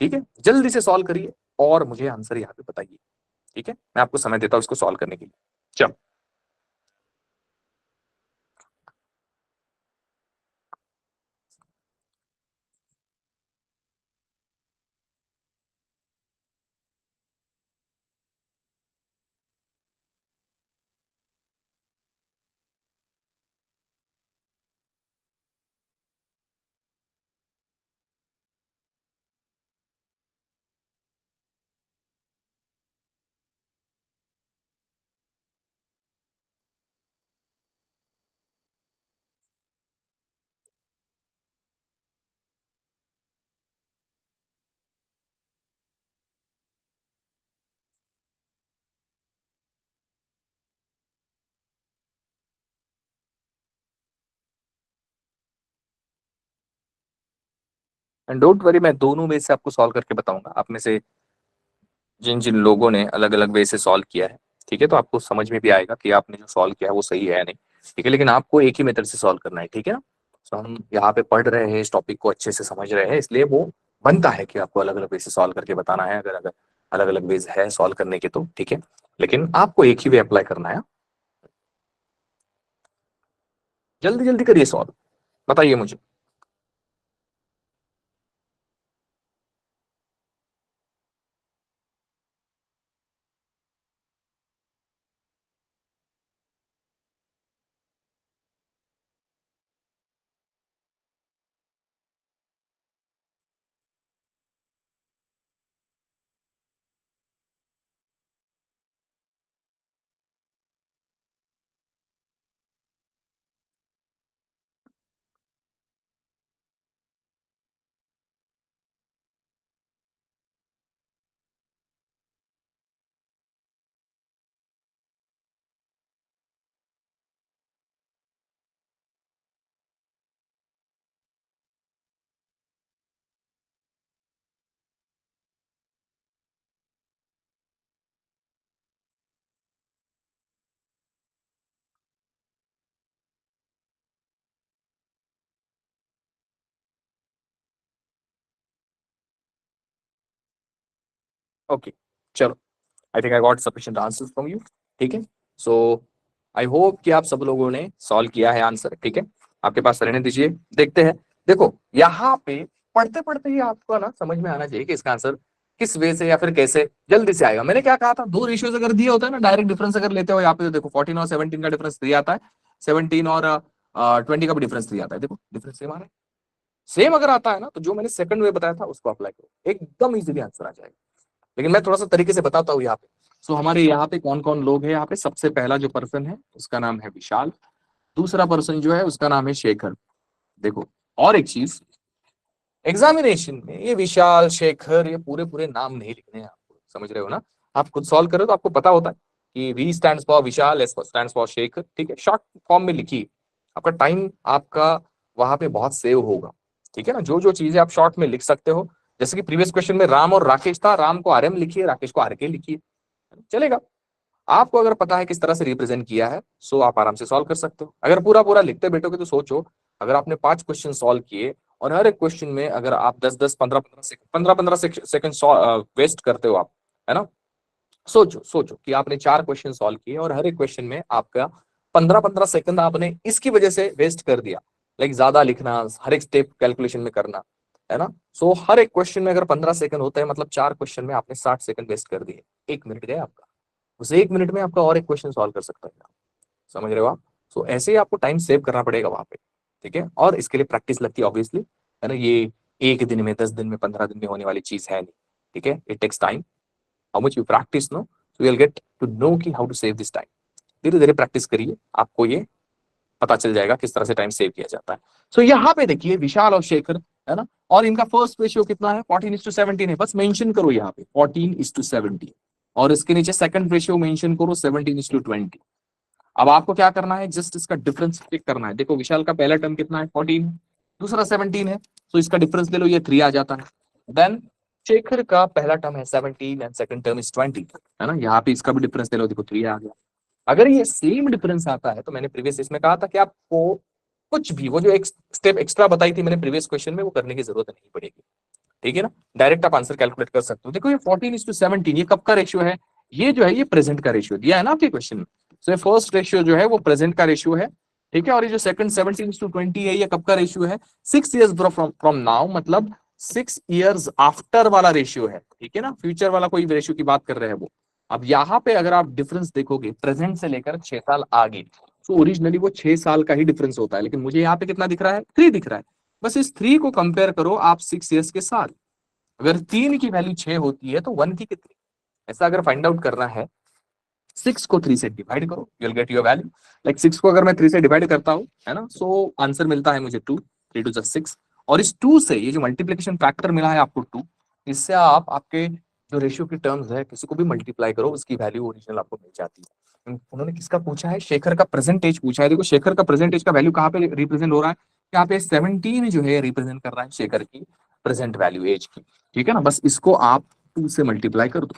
A: ठीक है। जल्दी से सॉल्व करिए और मुझे आंसर यहाँ पे बताइए, ठीक है। मैं आपको समय देता हूँ इसको सॉल्व करने के लिए। चलो। एंड डोंट वरी, मैं दोनों वे से आपको सॉल्व करके बताऊंगा, आप में से जिन जिन लोगों ने अलग अलग वे से सॉल्व किया है, ठीक है, तो आपको समझ में भी आएगा कि आपने जो सॉल्व किया है वो सही है या नहीं, ठीक है, लेकिन आपको एक ही मेथड से सॉल्व करना है, ठीक है ना। तो हम यहाँ पे पढ़ रहे हैं, इस टॉपिक को अच्छे से समझ रहे हैं, इसलिए वो बनता है कि आपको अलग अलग वे से सॉल्व करके बताना है, अगर अगर अलग अलग वेज है सॉल्व करने के तो ठीक है, लेकिन आपको एक ही वे अप्लाई करना है। जल्दी जल्दी करिए सॉल्व, बताइए मुझे। ओके, चलो, I think I got sufficient answers from you, ठीक है। सो आई होप कि आप सब लोगों ने सॉल्व किया है आंसर, ठीक है, आपके पास रहने दीजिए, देखते हैं। देखो यहाँ पे पढ़ते पढ़ते ही आपको ना समझ में आना चाहिए कि इसका आंसर किस वे से या फिर कैसे जल्दी से आएगा। मैंने क्या कहा था, दो रेशियोज अगर दिए होता है ना, डायरेक्ट डिफरेंस अगर लेते हो, यहाँ पे तो देखो 14 और 17 का डिफरेंस दिया आता है, 17 और 20 का भी डिफरेंस दिया आता है, देखो डिफरेंस सेम आ रहा है। सेम अगर आता है ना, तो जो मैंने सेकंड वे बताया था उसको अप्लाई करो, एकदम इजीली आंसर आ जाएगा। लेकिन मैं थोड़ा सा तरीके से बताता हूँ यहाँ पे। सो हमारे यहाँ पे कौन कौन लोग हैं, यहाँ पे सबसे पहला जो पर्सन है उसका नाम है विशाल, दूसरा पर्सन जो है उसका नाम है शेखर। देखो, और एक चीज, एग्जामिनेशन में ये विशाल शेखर ये पूरे पूरे नाम नहीं लिखने हैं आपको, समझ रहे हो ना। आप खुद सॉल्व करो तो आपको पता होता है कि V stands for Vishal, S stands for Shekhar, ठीक है, शॉर्ट फॉर्म में लिखिए। आपका टाइम आपका वहां पे बहुत सेव होगा, ठीक है ना, जो जो चीजें आप शॉर्ट में लिख सकते हो। जैसे कि प्रीवियस क्वेश्चन में राम और राकेश था, राम को आरएम लिखिए, राकेश को आरके लिखिए, चलेगा। आपको अगर पता है किस तरह से रिप्रेजेंट किया है, सो आप आराम से सॉल्व कर सकते हो। अगर पूरा पूरा लिखते बैठोगे तो सोचो, अगर आपने 5 क्वेश्चन सॉल्व किए और हर एक क्वेश्चन में अगर आप 10-10, 15-15 सेकंड 15-15 सेकंड वेस्ट करते हो आप, है ना। सोचो सोचो कि आपने 4 क्वेश्चन सॉल्व किए और हर एक क्वेश्चन में आपका 15-15 सेकंड आपने इसकी वजह से वेस्ट कर दिया, लाइक ज्यादा लिखना, हर एक स्टेप कैलकुलेशन में करना, है ना। सो हर एक क्वेश्चन में अगर 15 सेकंड होता है, मतलब 4 क्वेश्चन में आपने 60 सेकंड वेस्ट कर दिए, 1 मिनट गया आपका। उस 1 मिनट में आपका और एक क्वेश्चन सॉल्व कर सकता है, समझ रहे हो आप। सो ऐसे ही आपको टाइम सेव करना पड़ेगा वहां पे, ठीक है, और इसके लिए प्रैक्टिस लगती है ऑब्वियसली, है ना। ये 1 दिन में, 10 दिन में, 15 दिन में होने वाली चीज है नहीं, ठीक है, it takes time. How much you practice no, so you will get to know कि how to save this time. धीरे धीरे प्रैक्टिस करिए, आपको ये पता चल जाएगा किस तरह से टाइम सेव किया जाता है। सो यहाँ पे देखिए विशाल और शेखर, है ना, और इनका फर्स्ट रेशियो कितना है, 14:17 है, बस मेंशन करो यहाँ पे 14:17, और इसके नीचे सेकंड रेशियो मेंशन करो 17:20। अब आपको क्या करना है, जस्ट इसका डिफरेंस चेक करना है। देखो विशाल का पहला टर्म कितना है, 14, दूसरा 17 है, तो इसका डिफरेंस ले लो, ये 3 आ जाता है। देन शेखर का पहला टर्म है 17 एंड सेकंड टर्म इज 20, है ना, यहाँ पे इसका भी डिफरेंस ले लो, देखो 3 आ गया। अगर ये सेम डिफरेंस आता है तो मैंने प्रीवियस इसमें कहा था कि आपको कुछ भी, वो जो एक स्टेप एक्स्ट्रा बताई थी मैंने प्रीवियस क्वेश्चन में, वो करने की जरूरत नहीं पड़ेगी, ठीक है ना। डायरेक्ट आप आंसर कैलकुलेट कर सकते हो। देखो ये 14:17 ये कब का रेशियो है, ये जो है ये प्रेजेंट का रेशियो दिया है ना आपके क्वेश्चन में। सो फर्स्ट रेशियो जो है वो प्रेजेंट का रेशियो है, ठीक है, और ये जो सेकंड 17:20 है ये कब का रेशियो है, 6 years फ्रॉम नाउ, मतलब 6 years आफ्टर वाला रेशियो है, ठीक है ना, फ्यूचर वाला कोई रेशियो की बात कर रहे हैं वो। अब यहाँ पे अगर आप डिफरेंस देखोगे प्रेजेंट से लेकर 6 साल आगे, तो ओरिजिनली वो 6 साल का ही डिफरेंस होता है, लेकिन मुझे यहाँ पे कितना दिख रहा है, 3 दिख रहा है। बस इस 3 को कंपेयर करो आप 6 years के साथ। अगर 3 की वैल्यू 6 होती है तो 1 की कितनी, ऐसा अगर फाइंड आउट करना है, 6 को 3 से डिवाइड करो, you will get your value. Like 6 को अगर मैं 3 से डिवाइड करता हूँ, है ना, सो आंसर मिलता है मुझे 2, 3 2 6। और इस 2 से ये जो मल्टीप्लीकेशन फैक्टर मिला है आपको 2, इससे आप आपके जो रेशियो की टर्म्स है किसी को भी मल्टीप्लाई करो, उसकी वैल्यू ओरिजिनल आपको मिल जाती है। उन्होंने किसका पूछा है, शेखर का प्रेजेंटेज पूछा है। देखो शेखर का प्रेजेंटेज का वैल्यू कहाँ पे रिप्रेजेंट हो रहा है, यहाँ पे 17 जो है रिप्रेजेंट कर रहा है शेखर की, प्रेजेंट वैल्यू एज की, ठीक है ना। बस इसको आप 2 से मल्टीप्लाई कर दो,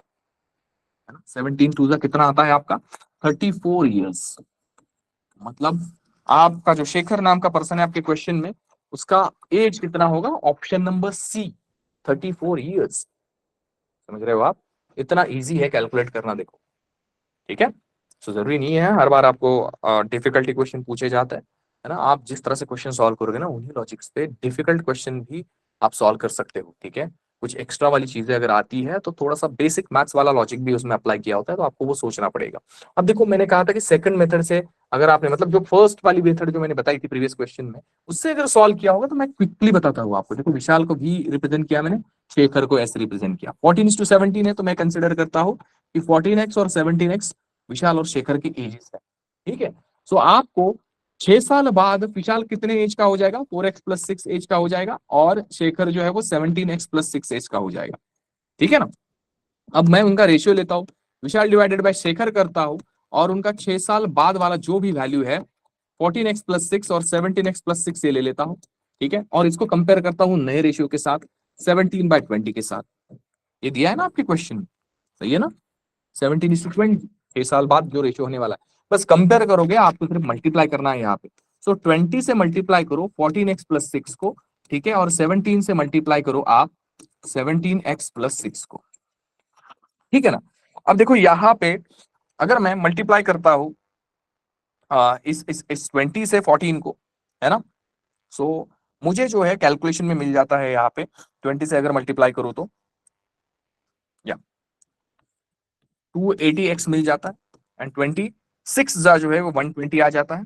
A: है ना। 17 टू का कितना आता है आपका 34 ईयर्स। मतलब आपका जो शेखर नाम का पर्सन है आपके क्वेश्चन में, उसका एज कितना होगा, ऑप्शन नंबर सी 34 ईयर्स। समझ रहे हो आप, इतना इजी है कैलकुलेट करना, देखो, ठीक है। तो जरूरी नहीं है हर बार आपको डिफिकल्टी क्वेश्चन पूछे जाता है ना। आप जिस तरह से क्वेश्चन सॉल्व करोगे ना, उन्हीं लॉजिक्स पे डिफिकल्ट क्वेश्चन भी आप सॉल्व कर सकते हो, ठीक है। कुछ एक्स्ट्रा वाली चीजें अगर आती है तो थोड़ा सा बेसिक मैथ्स वाला लॉजिक भी उसमें अप्लाई किया होता है, तो आपको वो सोचना पड़ेगा। अब देखो, मैंने कहा था कि सेकंड मेथड से अगर आपने, मतलब जो फर्स्ट वाली मेथड जो मैंने बताई थी प्रीवियस क्वेश्चन में, उससे अगर सॉल्व किया होगा तो मैं क्विकली बताता हूँ आपको। देखो, विशाल को भी रिप्रेजेंट किया मैंने, शेखर को ऐसे रिप्रेजेंट किया। 14:17 है, तो मैं कंसिडर करता हूँ कि 14x और 17x विशाल और शेखर की एजेस है, ठीक है। सो आपको 6 साल बाद विशाल कितने एज का हो जाएगा, 4x+6 एज का हो जाएगा, और शेखर जो है वो 17x+6 एज का हो जाएगा, ठीक है ना। अब मैं उनका रेशियो लेता हूँ, विशाल डिवाइडेड बाय शेखर करता हूँ, और उनका 6 साल बाद वाला जो भी वैल्यू है 14x+6 और 17x+6 ये ले लेता हूँ, ठीक है। और इसको कंपेयर करता हूँ नए रेशियो के साथ, 17/20 के साथ। ये दिया है ना आपके क्वेश्चन में, सही है ना। 17:20, 6 साल बाद जो रेशियो होने वाला है, बस कंपेयर करोगे, आपको सिर्फ मल्टीप्लाई करना है यहाँ पे। सो 20 से मल्टीप्लाई करो 14x+6 को, ठीक है, और 17 से मल्टीप्लाई करो आप 17x+6 को, ठीक है ना। अब देखो यहाँ पे अगर मैं मल्टीप्लाई करता हूँ इस 20 से 14 को, है ना। सो मुझे जो है कैलकुलेशन में मिल जाता है यहाँ पे, 20 से अगर मल्टीप्लाई करो तो या 280x मिल जाता है, एंड 26 जो है वो 120 आ जाता है,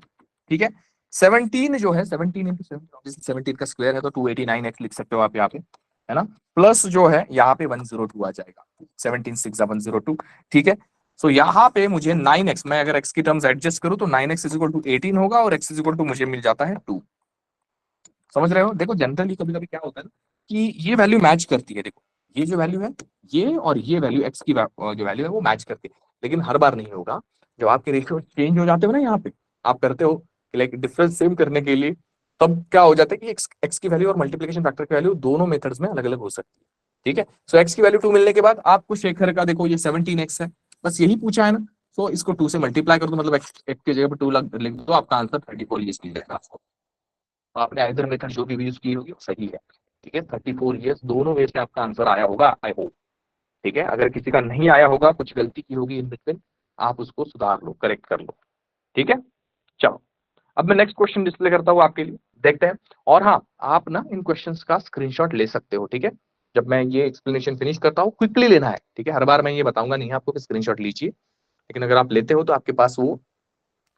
A: ठीक है। 17 जो है 17 का स्क्वायर है, तो 289x लिख सकते हो आप यहाँ पे, है ना। प्लस जो है यहाँ पे 102 आ जाएगा, 17 6 102, ठीक है। सो यहाँ पे मुझे 9x, मैं अगर x की टर्म्स एडजस्ट करूँ तो 9x = 18 होगा, और x मुझे मिल जाता है 2। समझ रहे हो, देखो जनरली कभी कभी क्या होता है ना, कि ये वैल्यू मैच करती है, देखो ये जो वैल्यू है, ये और ये वैल्यू एक्स की जो वैल्यू है वो मैच करती है, लेकिन हर बार नहीं होगा। जब आपके रेशियो चेंज हो जाते हो ना, यहाँ पे आप करते हो लाइक डिफरेंस सेम करने के लिए, तब क्या हो जाता है कि एक्स की वैल्यू और मल्टीप्लिकेशन फैक्टर की वैल्यू दोनों मेथड्स में अलग अलग हो सकती है, ठीक है। सो एक्स की वैल्यू 2 मिलने के बाद आपको शेखर का, देखो ये 17x है, बस यही पूछा है ना। तो इसको 2 से मल्टीप्लाई कर दो, मतलब एक्स की जगह पे 2 लिख दो, आपका आंसर 34 ईयर्स मिल जाएगा आपको। तो आपने आइदर मेथड जो भी यूज की होगी वो सही है, ठीक है। 34 ईयर्स दोनों वे से आपका आंसर आया होगा, आई होप, ठीक है। अगर किसी का नहीं आया होगा, कुछ गलती की होगी इन बिटवीन, आप उसको सुधार लो, करेक्ट कर लो, ठीक है। चलो, अब मैं नेक्स्ट क्वेश्चन डिस्प्ले करता हूँ आपके लिए, देखते हैं। और हाँ, आप ना इन क्वेश्चंस का स्क्रीनशॉट ले सकते हो, ठीक है। जब मैं ये एक्सप्लेनेशन फिनिश करता हूँ, क्विकली लेना है, ठीक है। हर बार मैं ये बताऊंगा नहीं आपको कि स्क्रीनशॉट लीजिए, लेकिन अगर आप लेते हो तो आपके पास वो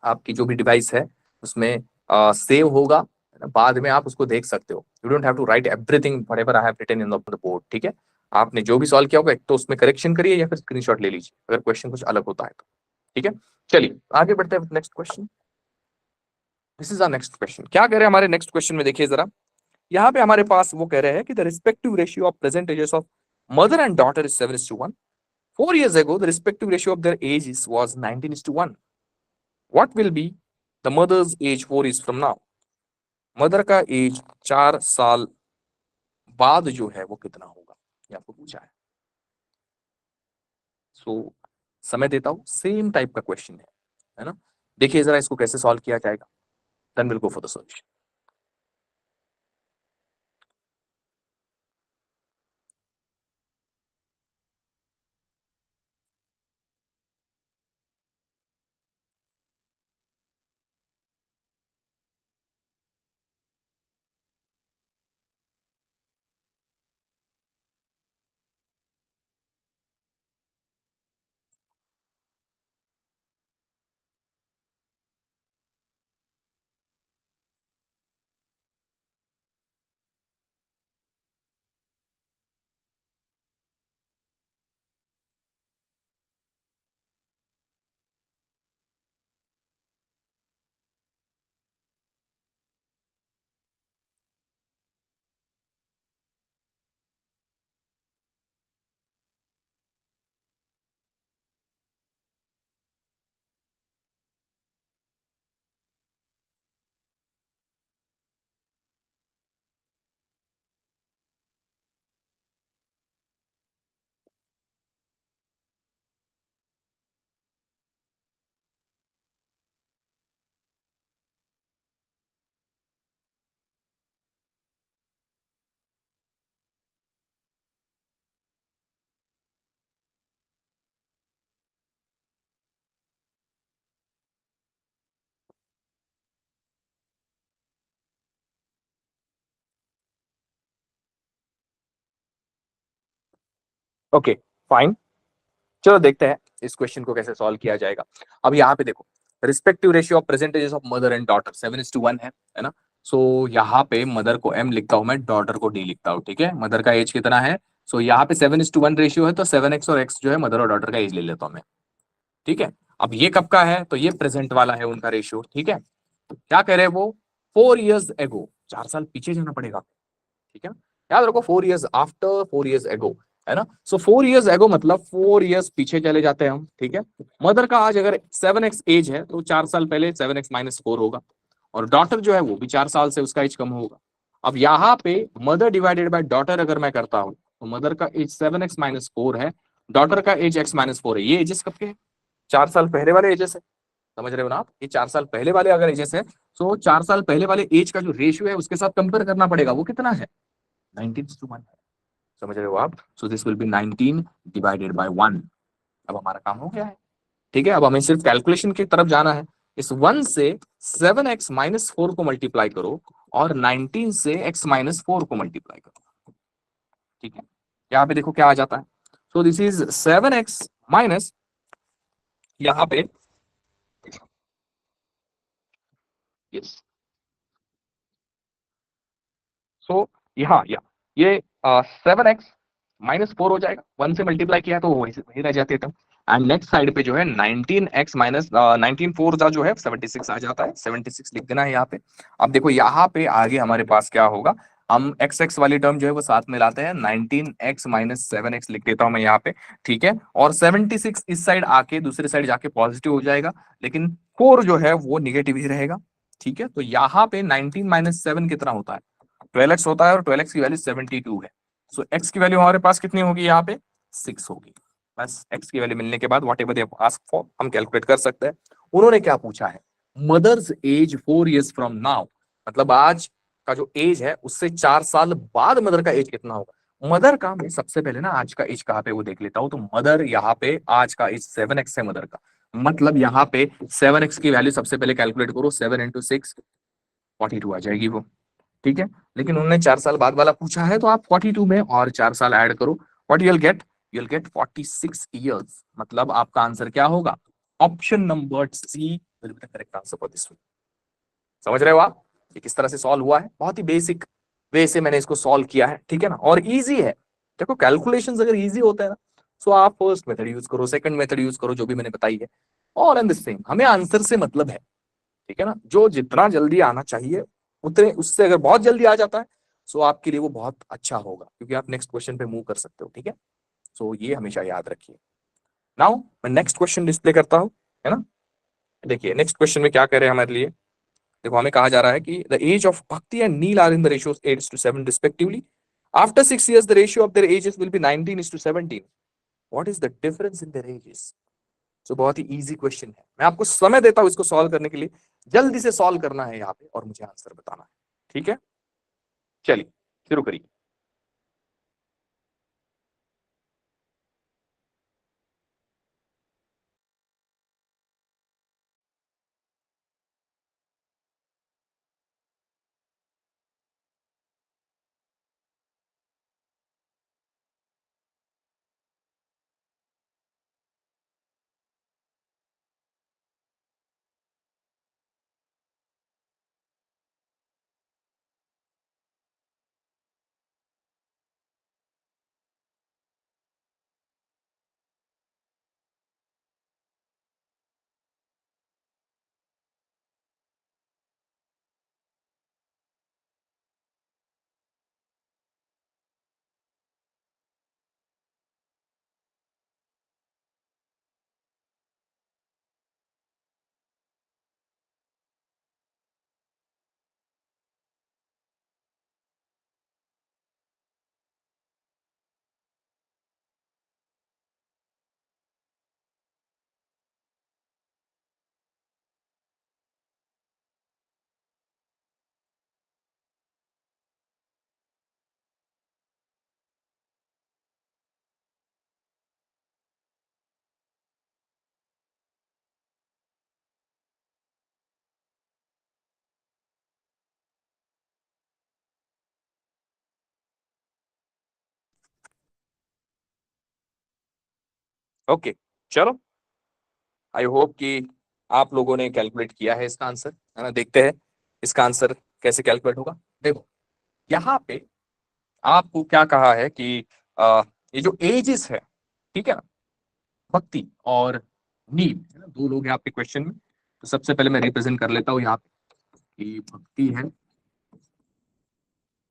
A: आपकी जो भी डिवाइस है उसमें सेव होगा, है ना? बाद में आप उसको देख सकते हो। You don't have to write everything whatever I have written in the board, ठीक है। आपने जो भी सॉल्व किया होगा, एक तो उसमें करेक्शन करिए या फिर स्क्रीनशॉट ले लीजिए अगर क्वेश्चन कुछ अलग होता है तो, ठीक है। चलिए आगे बढ़ते हैं next question. This is our next question, क्या कह रहे हैं हमारे नेक्स्ट क्वेश्चन में, देखिए जरा। यहाँ पे हमारे पास वो कह रहे हैं कि the respective ratio of present ages of mother and daughter is 7:1. 4 years ago the respective ratio of their ages was 19:1. What will be the mother's age 4 years from now? Mother का एज 4 साल बाद जो है वो कितना होगा, ये आपको पूछा है। सो समय देता हूं, सेम टाइप का क्वेश्चन है ना। देखिए जरा इसको कैसे सॉल्व किया जाएगा, then will go for the solution. Okay, fine. चलो देखते हैं इस क्वेश्चन को कैसे सॉल्व किया जाएगा। अब यहाँ पे देखो, respective ratio of percentages of mother and daughter 7:1 है ना। सो यहाँ पे मदर को m लिखता हूं मैं, डॉटर को d लिखता हूँ, ठीक है। मदर का एज कितना है, सो यहाँ पे 7:1 रेशियो है, तो 7x और x जो है मदर और डॉटर का एज ले लेता हूं मैं, ठीक है। अब ये कब का है, तो ये प्रेजेंट वाला है उनका रेशियो, ठीक है। क्या कह रहे हैं वो, 4 years एगो, 4 साल पीछे जाना पड़ेगा, ठीक है। याद रखो 4 years आफ्टर, 4 years एगो, है ना। सो 4 years एगो मतलब 4 years पीछे चले जाते हैं हम, ठीक है। मदर का आज अगर 7x एज है तो 4 साल पहले 7x-4 होगा, और डॉटर जो है वो भी 4 साल से उसका एज कम होगा। अब यहाँ पे मदर डिवाइडेड बाय डॉटर अगर मैं करता हूं, तो मदर का एज 7x-4 है, डॉटर का एज x-4 है। ये एजेस कब के हैं, 4 साल पहले वाले एजेस है, समझ रहे हो ना आप। ये 4 साल पहले वाले अगर एजेस है, तो 4 साल पहले वाले एज का जो रेशियो है उसके साथ कंपेयर करना पड़ेगा, वो कितना है, 19:1 है। समझ रहे हो आप। So this will B 19 divided by 1। अब हमारा काम हो गया है, ठीक है। अब हमें सिर्फ कैलकुलेशन की तरफ जाना है। इस 1 से 7x-4 को मल्टीप्लाई करो, और 19 से x-4 को मल्टीप्लाई करो, ठीक है। यहाँ पे देखो क्या आ जाता है। सो दिस इज 7x माइनस, यहाँ पे, यस, सो यहाँ या ये 7x-4 हो जाएगा, 1 से मल्टीप्लाई किया तो वो वही वही रह जाते थे। एंड नेक्स्ट साइड पे जो है 19x-19 का जो है 76 आ जाता है, 76 लिख देना है यहाँ पे। अब देखो यहाँ पे आगे हमारे पास क्या होगा, हम एक्स एक्स वाली टर्म जो है वो साथ में लाते हैं, 19x-7x लिख देता हूं मैं यहाँ पे, ठीक है। और 76 इस साइड आके दूसरे साइड जाके पॉजिटिव हो जाएगा, लेकिन 4 जो है वो निगेटिव ही रहेगा, ठीक है। तो यहाँ पे 19-7 कितना होता है, 12x होता है, और 12x की वैल्यू 72 है। सो x की वैल्यू हमारे पास कितनी होगी यहाँ पे, 6 होगी। बस x की वैल्यू मिलने के बाद whatever they ask for हम कैलकुलेट कर सकते हैं। उन्होंने क्या पूछा है, mother's age 4 years from now, मतलब आज का जो एज है उससे 4 साल बाद मदर का एज कितना होगा। मदर का मैं सबसे पहले ना आज का एज कहाँ पे वो देख लेता हूं। तो मदर यहाँ पे आज का एज 7x है मदर का, मतलब यहाँ पे 7x की वैल्यू सबसे पहले कैलकुलेट करो, 7 × 6 42 आ जाएगी वो, ठीक है। लेकिन उन्होंने 4 साल बाद वाला पूछा है, तो आप 42 में और 4 साल ऐड करो, व्हाट you'll get 46 years, मतलब आपका आंसर क्या होगा, option number C will be the correct answer for this one. समझ रहे हो आप, ये किस तरह से सॉल्व हुआ है, बहुत ही बेसिक वे से मैंने इसको सॉल्व किया है, ठीक है ना, और इजी है। देखो कैलकुलेशंस अगर इजी होता है ना, तो आप फर्स्ट मेथड यूज करो, सेकंड मेथड यूज करो, जो भी मैंने बताई है, ऑल एंड द सेम, हमें आंसर से मतलब है, ठीक है ना। जो जितना जल्दी आना चाहिए उतने, उससे अगर बहुत जल्दी आ जाता है, सो आपके लिए वो बहुत अच्छा होगा, क्योंकि आप नेक्स्ट क्वेश्चन पे मूव कर सकते हो, ठीक है। सो ये हमेशा याद रखिए। नाउ मैं नेक्स्ट क्वेश्चन डिस्प्ले करता हूं, है ना। देखिए नेक्स्ट क्वेश्चन में क्या कह रहे हैं हमारे लिए। देखो हमें कहा जा रहा है कि the age of Bhakti and Neel are in the ratio 8:7 respectively, after 6 years the ratio of their ages will be 19:17, what is the difference in their ages. तो बहुत ही इजी क्वेश्चन है, मैं आपको समय देता हूं इसको सॉल्व करने के लिए, जल्दी से सॉल्व करना है यहाँ पे और मुझे आंसर बताना है, ठीक है। चलिए शुरू करिए। ओके, चलो, आई होप कि आप लोगों ने कैलकुलेट किया है इसका आंसर, है ना। देखते हैं इसका आंसर कैसे कैलकुलेट होगा। देखो यहाँ पे आपको क्या कहा है कि ये जो एजेस है, ठीक है ना, भक्ति और नील, है ना, दो लोग हैं आपके क्वेश्चन में। तो सबसे पहले मैं रिप्रेजेंट कर लेता हूँ यहाँ पे कि भक्ति है,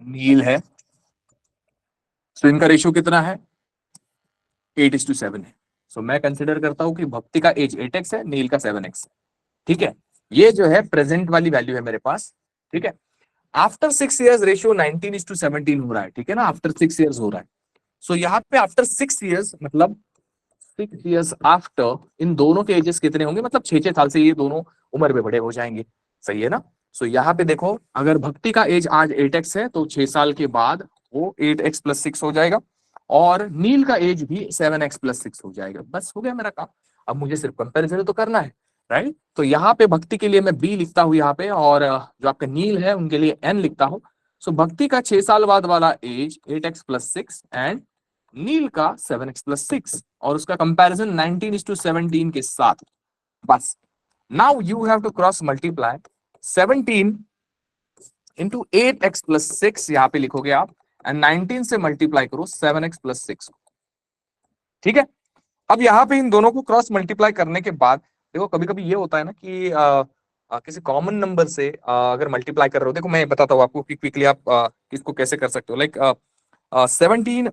A: नील है। तो इनका रेशियो कितना है? 8:7 है। सो मैं कंसिडर करता हूँ कि भक्ति का एज 8x है, नील का 7x है। ठीक है, ये जो है प्रेजेंट वाली वैल्यू है मेरे पास। ठीक है, आफ्टर 6 इयर्स रेशियो 19:17 हो रहा है। ठीक है ना, आफ्टर 6 इयर्स हो रहा है। सो यहाँ पे आफ्टर 6 इयर्स मतलब 6 इयर्स आफ्टर इन दोनों के एजेस कितने होंगे, मतलब 6-6 साल से ये दोनों उम्र में बड़े हो जाएंगे। सही है ना। सो यहाँ पे देखो, अगर भक्ति का एज आज 8x है तो 6 साल के बाद वो 8x+6 हो जाएगा, और नील का एज भी 7x+6 हो जाएगा। बस हो गया मेरा काम। अब मुझे सिर्फ कंपेरिजन तो करना है, राइट। तो यहाँ पे भक्ति के लिए मैं बी लिखता हूँ यहाँ पे, और जो आपका नील है उनके लिए एन लिखता हूँ। सो भक्ति का 6 साल बाद वाला एज 8x+6 एंड नील का 7x+6, और उसका कंपैरिजन 19:17 के साथ। बस now you have to cross multiply 17 into 8x+6, यहां पे लिखोगे आप, एंड 19 से मल्टीप्लाई करो 7x+6। ठीक है, अब यहाँ पे इन दोनों को क्रॉस मल्टीप्लाई करने के बाद देखो, कभी कभी ये होता है ना कि किसी कॉमन नंबर से अगर मल्टीप्लाई कर रहे हो, देखो मैं बताता हूँ आपको कि क्विकली आप इसको कैसे कर सकते हो। लाइक 17,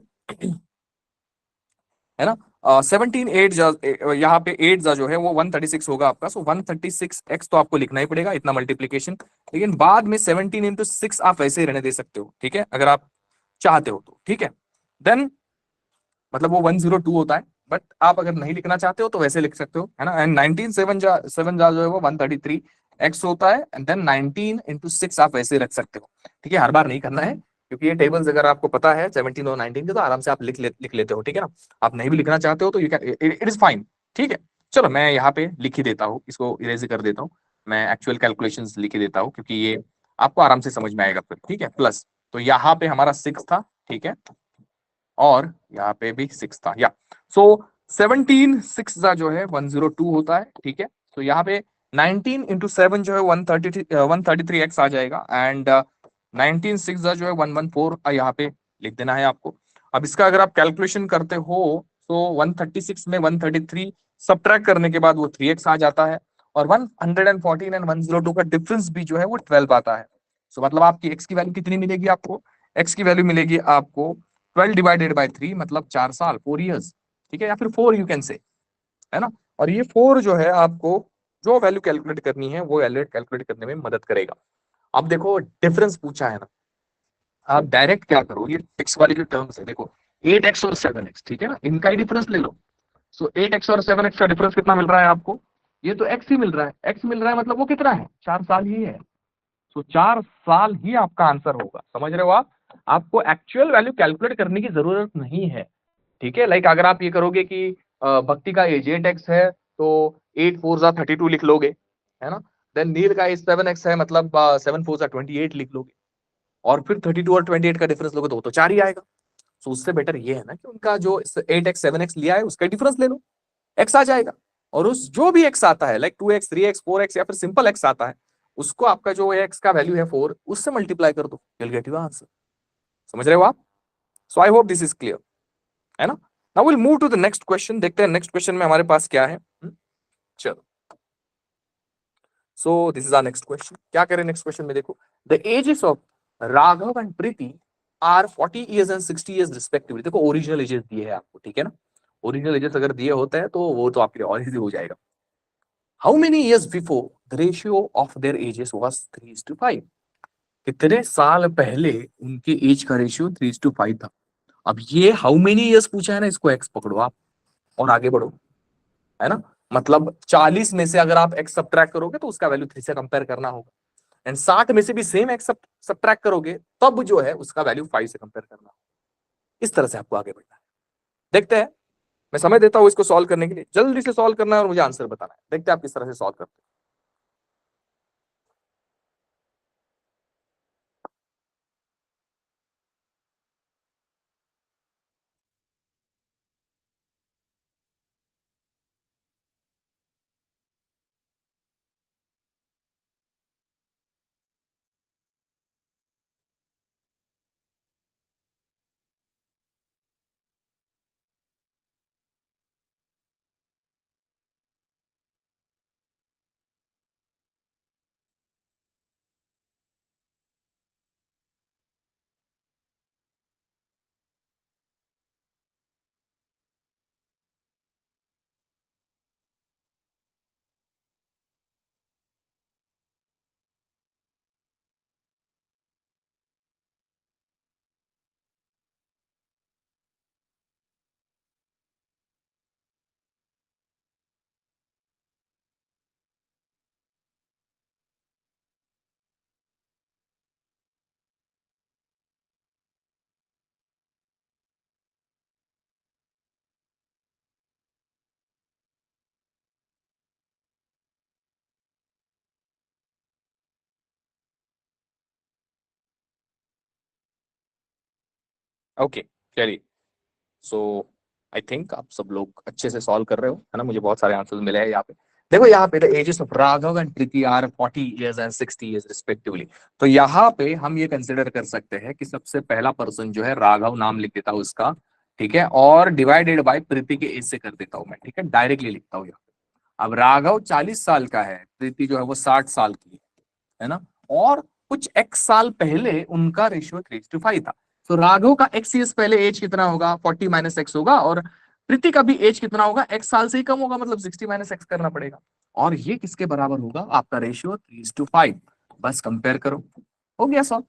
A: है ना, 17 8 यहाँ पे 8 जा जो है वो 136 होगा आपका। सो 136x तो आपको लिखना ही पड़ेगा, इतना मल्टीप्लीकेशन। लेकिन बाद में 17 into 6 आप वैसे ही रहने दे सकते हो, ठीक है, अगर आप चाहते हो तो। ठीक है, देन मतलब वो 102 होता है, बट आप अगर नहीं लिखना चाहते हो तो वैसे लिख सकते हो, है ना। एंड 19 7 जा जो है वो 133x होता है, एंड देन 19 into 6 आप वैसे रख सकते हो। ठीक है, हर बार नहीं करना है, क्योंकि ये टेबल्स अगर आपको पता है 17 और 19 के, तो आराम से आप लिख लेते हो। ठीक है ना, आप नहीं भी लिखना चाहते हो तो you can, it is fine. ठीक है, चलो मैं यहाँ पे लिख ही देता हूँ, इसको इरेज कर देता हूँ। मैं एक्चुअल कैलकुलेशंस लिख ही देता हूँ, क्योंकि ये आपको आराम से समझ में आएगा फिर। ठीक है, प्लस तो यहाँ पे हमारा 6 था, ठीक है, और यहाँ पे भी 6 था, या सो 17 6 जो है 102 होता है। ठीक है, तो यहाँ पे 19 into 7 जो है 133x आ जाएगा, एंड 19 6 जो है 114 यहाँ पे लिख देना है आपको। अब इसका अगर आप कैलकुलेशन करते हो तो 136 में 133 सब्ट्रैक्ट करने के बाद वो 3x आ जाता है, और 114 एंड 102 का डिफरेंस भी जो है वो 12 आता है। सो मतलब आपकी x की वैल्यू कितनी मिलेगी आपको? x की वैल्यू मिलेगी आपको 12 / 3, मतलब 4 साल, 4 इयर्स। ठीक है, या फिर 4 यू कैन से, है ना। और ये 4 जो है आपको जो वैल्यू कैलकुलेट करनी है वो वैल्यू कैलकुलेट करने में मदद करेगा। अब देखो डिफरेंस पूछा है ना, आप डायरेक्ट क्या करो, ये एक्स वाली जो टर्म्स है देखो, 8x और 7x, ठीक है ना, इनका ही डिफरेंस ले लो। सो 8x और 7x का डिफरेंस कितना मिल रहा है आपको? ये तो x ही मिल रहा है, x मिल रहा है, मतलब वो कितना है, 4 साल ही है। सो 4 साल ही आपका आंसर होगा, समझ रहे हो आप। आपको एक्चुअल वैल्यू कैलकुलेट करने की जरूरत नहीं है। ठीक है, लाइक अगर आप ये करोगे कि भक्ति का एज 8x है तो 8 4 जा 32 लिख लोगे, है ना। देन नील का एज 7x है, मतलब 7 4 जा 28 लिख लोगे, और फिर 32 और 28 का डिफरेंस लोगे तो वो तो 4 ही आएगा। सो उससे बेटर ये है ना कि उनका जो 8x 7x लिया है उसका डिफरेंस ले लो, एक्स आ जाएगा। और उस जो भी एक्स आता है, लाइक 2x 3x 4x या फिर सिंपल एक्स आता है, उसको आपका जो एक्स का वैल्यू है 4, उससे मल्टीप्लाई कर दो, विल गेट यू आंसर। समझ रहे हो आप? So I hope this is clear, है ना। Now will move to the next question, देखते हैं नेक्स्ट क्वेश्चन में हमारे पास क्या है। चलो, so this is our next question. क्या करें नेक्स्ट क्वेश्चन में? देखो, the ages of Raghav and Preeti are 40 years and 60 years respectively. देखो ओरिजिनल एजेस दिए है आपको, ठीक है ना। ओरिजिनल एजेस अगर दिए होते हैं तो वो तो आपके लिए और इजी हो जाएगा। How many years before the ratio of their edges was 3:5? कितने साल पहले उनके एज का रेशियो 3:5 था? अब ये हाउ मेनी इयर्स पूछा है ना, इसको एक्स पकड़ो आप और आगे बढ़ो, है ना। मतलब 40 में से अगर आप एक्स सब्ट्रैक्ट करोगे तो उसका वैल्यू 3 से कंपेयर करना होगा, एंड 60 में से भी सेम एक्स सब्ट्रैक्ट करोगे तब जो है उसका वैल्यू 5 से कंपेयर करना होगा। इस तरह से आपको आगे बढ़ना है। देखते हैं, मैं समय देता हूं इसको सॉल्व करने के लिए, जल्दी से सॉल्व करना है और मुझे आंसर बताना है। देखते हैं आप किस तरह से सॉल्व करते हैं। ओके, चलिए। सो आई थिंक आप सब लोग अच्छे से सॉल्व कर रहे हो, है ना। मुझे बहुत सारे आंसर्स मिले हैं यहाँ पे। देखो यहाँ पे the ages of Raghav and Preeti are 40 years and 60 years respectively. तो यहाँ पे हम ये कंसिडर कर सकते हैं कि सबसे पहला पर्सन जो है राघव नाम लिख देता हूँ उसका, ठीक है, और डिवाइडेड बाय प्रीति के एज से कर देता हूँ मैं, ठीक है, डायरेक्टली लिखता हूँ यहाँ पे। अब राघव 40 साल का है, प्रीति जो है वो 60 साल की है ना, और कुछ एक्स साल पहले उनका रेशियो 3:5 था। तो राघव का एक्स ईयर्स पहले एज कितना होगा, 40 माइनस एक्स होगा, और प्रीति का भी एज कितना होगा, एक्स साल से ही कम होगा, मतलब 60 माइनस एक्स करना पड़ेगा। और ये किसके बराबर होगा, आपका रेशियो 3:5। बस कंपेयर करो, हो गया सॉल्व।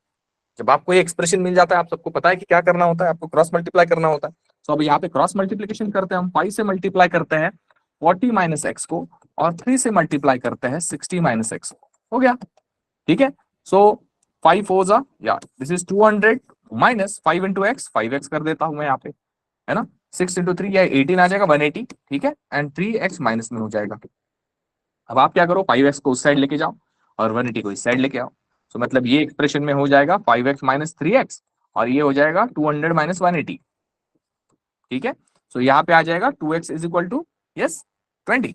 A: जब आपको ये एक्सप्रेशन मिल जाता है, आप सबको पता है कि क्या करना होता है, आपको क्रॉस मल्टीप्लाई करना होता है। तो अब यहाँ पे क्रॉस मल्टीप्लीकेशन करते हैं हम, 5 से मल्टीप्लाई करते हैं 40 माइनस एक्स को, और 3 से मल्टीप्लाई करते हैं 60 माइनस एक्स को, हो गया, ठीक है। सो 5 4 या this is 200 minus 5 into x, 5x कर देता हूं मैं यहाँ पे, है ना। 6 इंटू 3 या 18 आ जाएगा, 180, ठीक है, एंड 3x माइनस में हो जाएगा। अब आप क्या करो, 5x को उस साइड लेके जाओ और 180 को इस साइड लेके आओ। तो मतलब ये एक्सप्रेशन में हो जाएगा 5x माइनस 3x, और ये हो जाएगा 200 माइनस 180, ठीक है। सो यहाँ पे आ जाएगा 2x is equal to, yes, 20।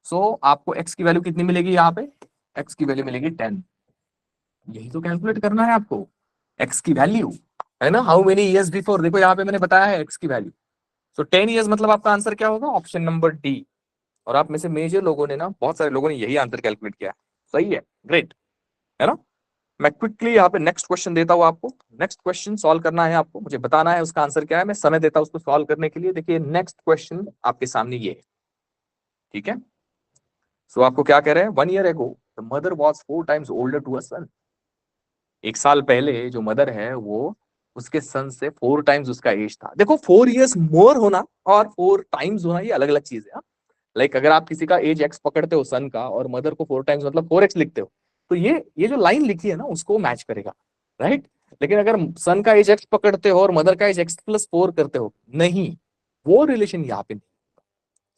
A: सो आपको x की वैल्यू कितनी मिलेगी, यहाँ पे x की वैल्यू मिलेगी 10। यही तो कैलकुलेट करना है आपको, एक्स की वैल्यू, है ना। हाउ मेनी इयर्स बिफोर, देखो यहाँ पे मैंने बताया है एक्स की वैल्यू। सो 10 इयर्स, मतलब आपका आंसर क्या होगा, ऑप्शन नंबर डी। और आप में से मेजर लोगों ने ना, बहुत सारे लोगों ने यही आंसर कैलकुलेट किया है। सही है, ग्रेट, है ना। मैं क्विकली यहाँ पे नेक्स्ट क्वेश्चन देता हूँ आपको। नेक्स्ट क्वेश्चन सॉल्व करना है आपको, मुझे बताना है उसका आंसर क्या है, मैं समय देता हूँ उसको सॉल्व करने के लिए। देखिए नेक्स्ट क्वेश्चन आपके सामने ये है, ठीक है। सो आपको क्या कह रहे हैं, 1 year ago the mother was 4 times older to a son. एक साल पहले जो मदर है वो उसके सन से 4 टाइम्स उसका एज था। देखो 4 इयर्स मोर होना और 4 टाइम्स होना ये अलग अलग चीज है। लाइक अगर आप किसी का एज एक्स पकड़ते हो सन का, और मदर को 4 टाइम्स मतलब 4x लिखते हो, तो ये जो लाइन लिखी है ना उसको मैच करेगा, राइट। लेकिन अगर सन का एज एक्स पकड़ते हो और मदर का एज x+4 करते हो, नहीं, वो रिलेशन यहाँ पे नहीं,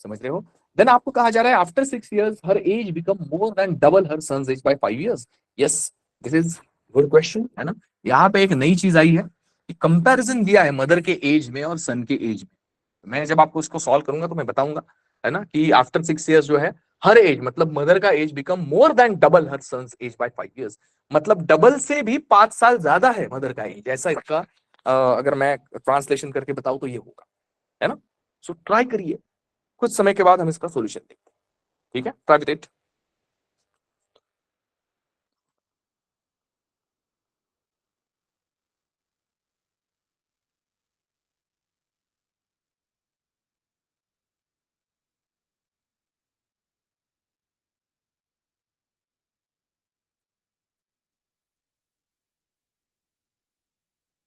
A: समझ रहे हो। देन आपको कहा जा रहा है after 6 years her age become more than double her son's age by 5 years. Yes, this is good question, है ना। यहाँ पे एक नई चीज आई है कि कंपैरिजन दिया है मदर के एज में और सन के एज में। मैं जब आपको इसको सॉल्व करूंगा तो मैं बताऊंगा, है ना, कि आफ्टर 6 इयर्स जो है हर एज, मतलब मदर का age become more than double her son's age by 5 years, मतलब डबल से भी 5 साल ज्यादा है मदर का एज, ऐसा इसका अगर मैं ट्रांसलेशन करके बताऊं तो ये होगा, है ना। सो ट्राई करिए, कुछ समय के बाद हम इसका सोल्यूशन देखते हैं, ठीक है, ट्राई विद इट।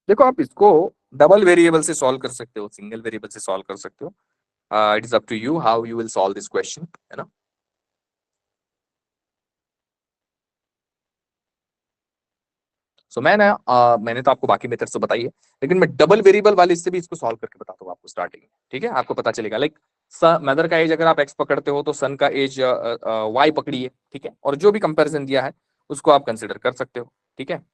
A: देखो आप इसको डबल वेरिएबल से सॉल्व कर सकते हो, सिंगल वेरिएबल से सॉल्व कर सकते हो, it is up to you how you will solve this question, है ना। सो मैंने तो आपको बाकी मेथड्स तो बताई है, लेकिन मैं डबल वेरिएबल वाले से भी इसको सॉल्व करके बताता हूँ आपको स्टार्टिंग में, ठीक है, आपको पता चलेगा। लाइक मदर का एज अगर आप एक्स पकड़ते हो तो सन का एज वाई पकड़िए, ठीक है, और जो भी कंपैरिजन दिया है उसको आप कंसिडर कर सकते हो, ठीक है।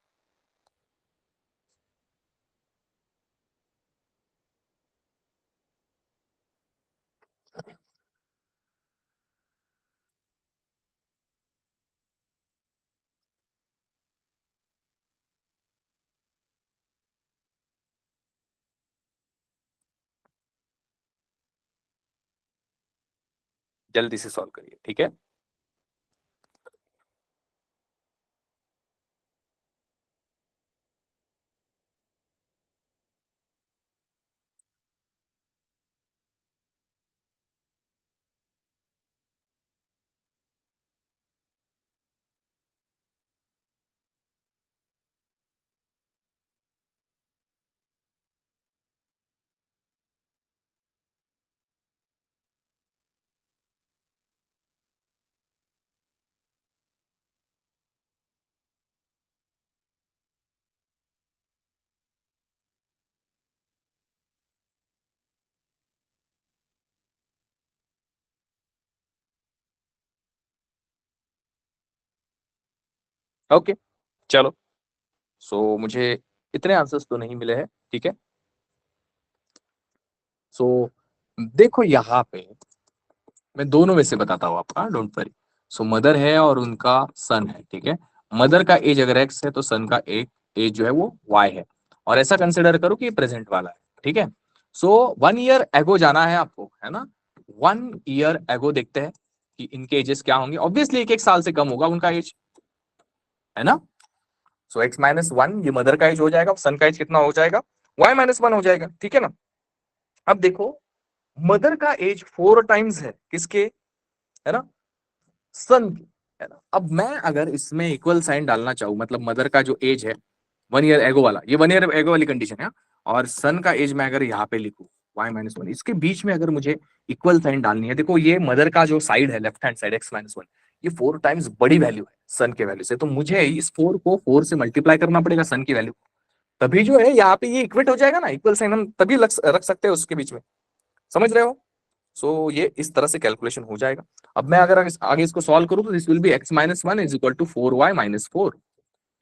A: जल्दी से सॉल्व करिए, ठीक है। ओके, चलो। सो मुझे इतने आंसर्स तो नहीं मिले हैं, ठीक है। सो देखो यहाँ पे मैं दोनों में से बताता हूँ आपका, डोंट वरी। सो मदर है और उनका सन है, ठीक है। मदर का एज अगर एक्स है तो सन का एक एज जो है वो वाई है, और ऐसा कंसिडर करो कि ये प्रेजेंट वाला है, ठीक है। सो 1 ईयर एगो जाना है आपको, है ना। 1 ईयर एगो देखते हैं कि इनके एजेस क्या होंगे। ऑब्वियसली एक एक साल से कम होगा उनका एज, है ना। सो x-1 ये मदर का एज हो जाएगा, सन का एज कितना हो जाएगा, y-1 हो जाएगा, ठीक है ना। अब देखो मदर का एज 4 टाइम्स है किसके, है ना, सन की, है ना। अब मैं अगर इसमें इक्वल साइन डालना चाहूँ, मतलब मदर का जो एज है 1 ईयर एगो वाला, ये 1 ईयर एगो वाली कंडीशन है, और सन का एज मैं अगर यहाँ पे लिखूं y-1, इसके बीच में अगर मुझे इक्वल साइन डालनी है, देखो ये मदर का जो साइड है लेफ्ट हैंड साइड x-1, ये 4 टाइम्स बड़ी वैल्यू है सन के वैल्यू से, तो मुझे इस 4 को 4 से मल्टीप्लाई करना पड़ेगा सन की वैल्यू, तभी जो है यहाँ पे ये इक्वेट हो जाएगा ना, इक्वल साइन हम तभी रख सकते हैं उसके बीच में, समझ रहे हो। सो ये इस तरह से कैलकुलेशन हो जाएगा। अब मैं अगर आगे इसको सॉल्व करूं तो this will be x-1 is equal to 4y-4,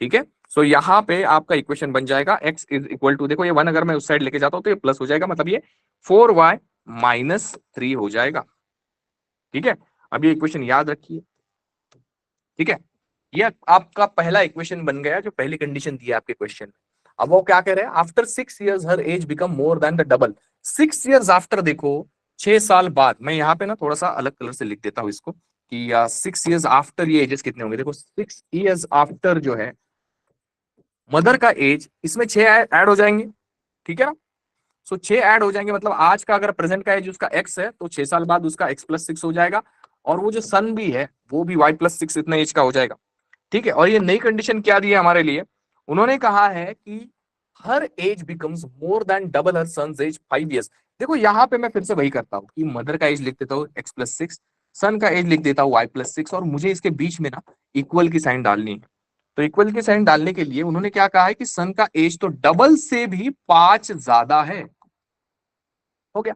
A: ठीक है। सो यहाँ पे आपका इक्वेशन बन जाएगा x इज इक्वल टू, देखो ये 1 अगर मैं उस साइड लेके जाता हूं तो ये प्लस हो जाएगा, मतलब ये 4y-3 हो जाएगा, ठीक है। अब ये इक्वेशन याद रखिए, ठीक है। ये आपका पहला इक्वेशन बन गया जो पहली कंडीशन दी है आपके क्वेश्चन में। अब वो क्या कह रहे हैं, after 6 years her age become more than the double. 6 years after, देखो 6 साल बाद, मैं यहाँ पे ना थोड़ा सा अलग कलर से लिख देता हूँ इसको कि 6 ईयर्स आफ्टर ये एजेस कितने होंगे। देखो 6 ईयर्स आफ्टर जो है मदर का एज, इसमें 6 ऐड हो जाएंगे, ठीक है ना। सो 6 ऐड हो जाएंगे, मतलब आज का अगर प्रेजेंट का एज उसका एक्स है तो 6 साल बाद उसका x+6 हो जाएगा, और वो जो सन भी है वो भी y+6 इतने एज का हो जाएगा, ठीक है। और ये नई कंडीशन क्या दी है हमारे लिए, उन्होंने कहा है कि her age becomes more than double her son's age 5 years. देखो यहाँ पे मैं फिर से वही करता हूँ कि मदर का एज लिख देता हूँ x+6, सन का एज लिख देता हूँ y+6, और मुझे इसके बीच में ना इक्वल की साइन डालनी है। तो इक्वल की साइन डालने के लिए उन्होंने क्या कहा है कि सन का एज तो डबल से भी 5 ज्यादा है, हो गया।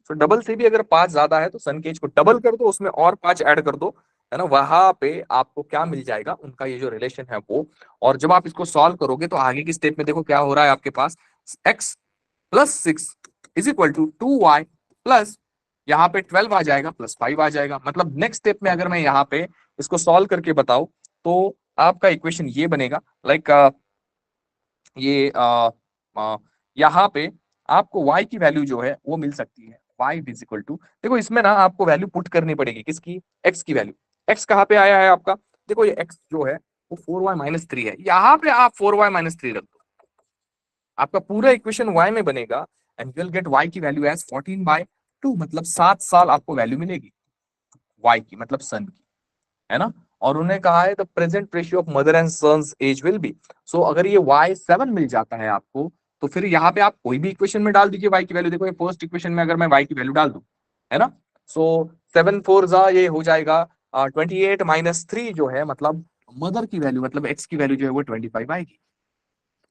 A: तो डबल से भी अगर 5 ज्यादा है तो सन के एज को डबल कर दो, उसमें और 5 ऐड कर दो, है ना। वहां पे आपको क्या मिल जाएगा, उनका ये जो रिलेशन है वो। और जब आप इसको सॉल्व करोगे तो आगे की स्टेप में देखो क्या हो रहा है आपके पास, x+6 is equal to 2y plus, यहाँ पे 12 आ जाएगा प्लस 5 आ जाएगा। मतलब नेक्स्ट स्टेप में अगर मैं यहाँ पे इसको सॉल्व करके बताऊं तो आपका इक्वेशन ये बनेगा, लाइक ये यहाँ पे आपको y की वैल्यू जो है वो मिल सकती है y इज इक्वल टू, देखो इसमें ना आपको वैल्यू पुट करनी पड़ेगी, किसकी, x की वैल्यू। x कहाँ पे आया है आपका, देखो ये x जो है वो 4y-3 है, यहाँ पे आप 4y-3 रख दो, आपका पूरा इक्वेशन y में बनेगा, and you will gate y की वैल्यू एज 14/2, मतलब 7 साल आपको वैल्यू मिलेगी y की, मतलब सन की, है ना। और उन्होंने कहा है the present ratio of mother and son's age will be, so अगर ये y7 मिल जाता है आपको तो फिर यहाँ पे आप कोई भी इक्वेशन में डाल दीजिए y की वैल्यू। देखो ये फर्स्ट इक्वेशन में अगर मैं y की वैल्यू डाल दूं, है ना, सो 7 4 ये हो जाएगा 28-3 जो है, मतलब मदर की वैल्यू, मतलब x की वैल्यू जो है वो 25 आएगी,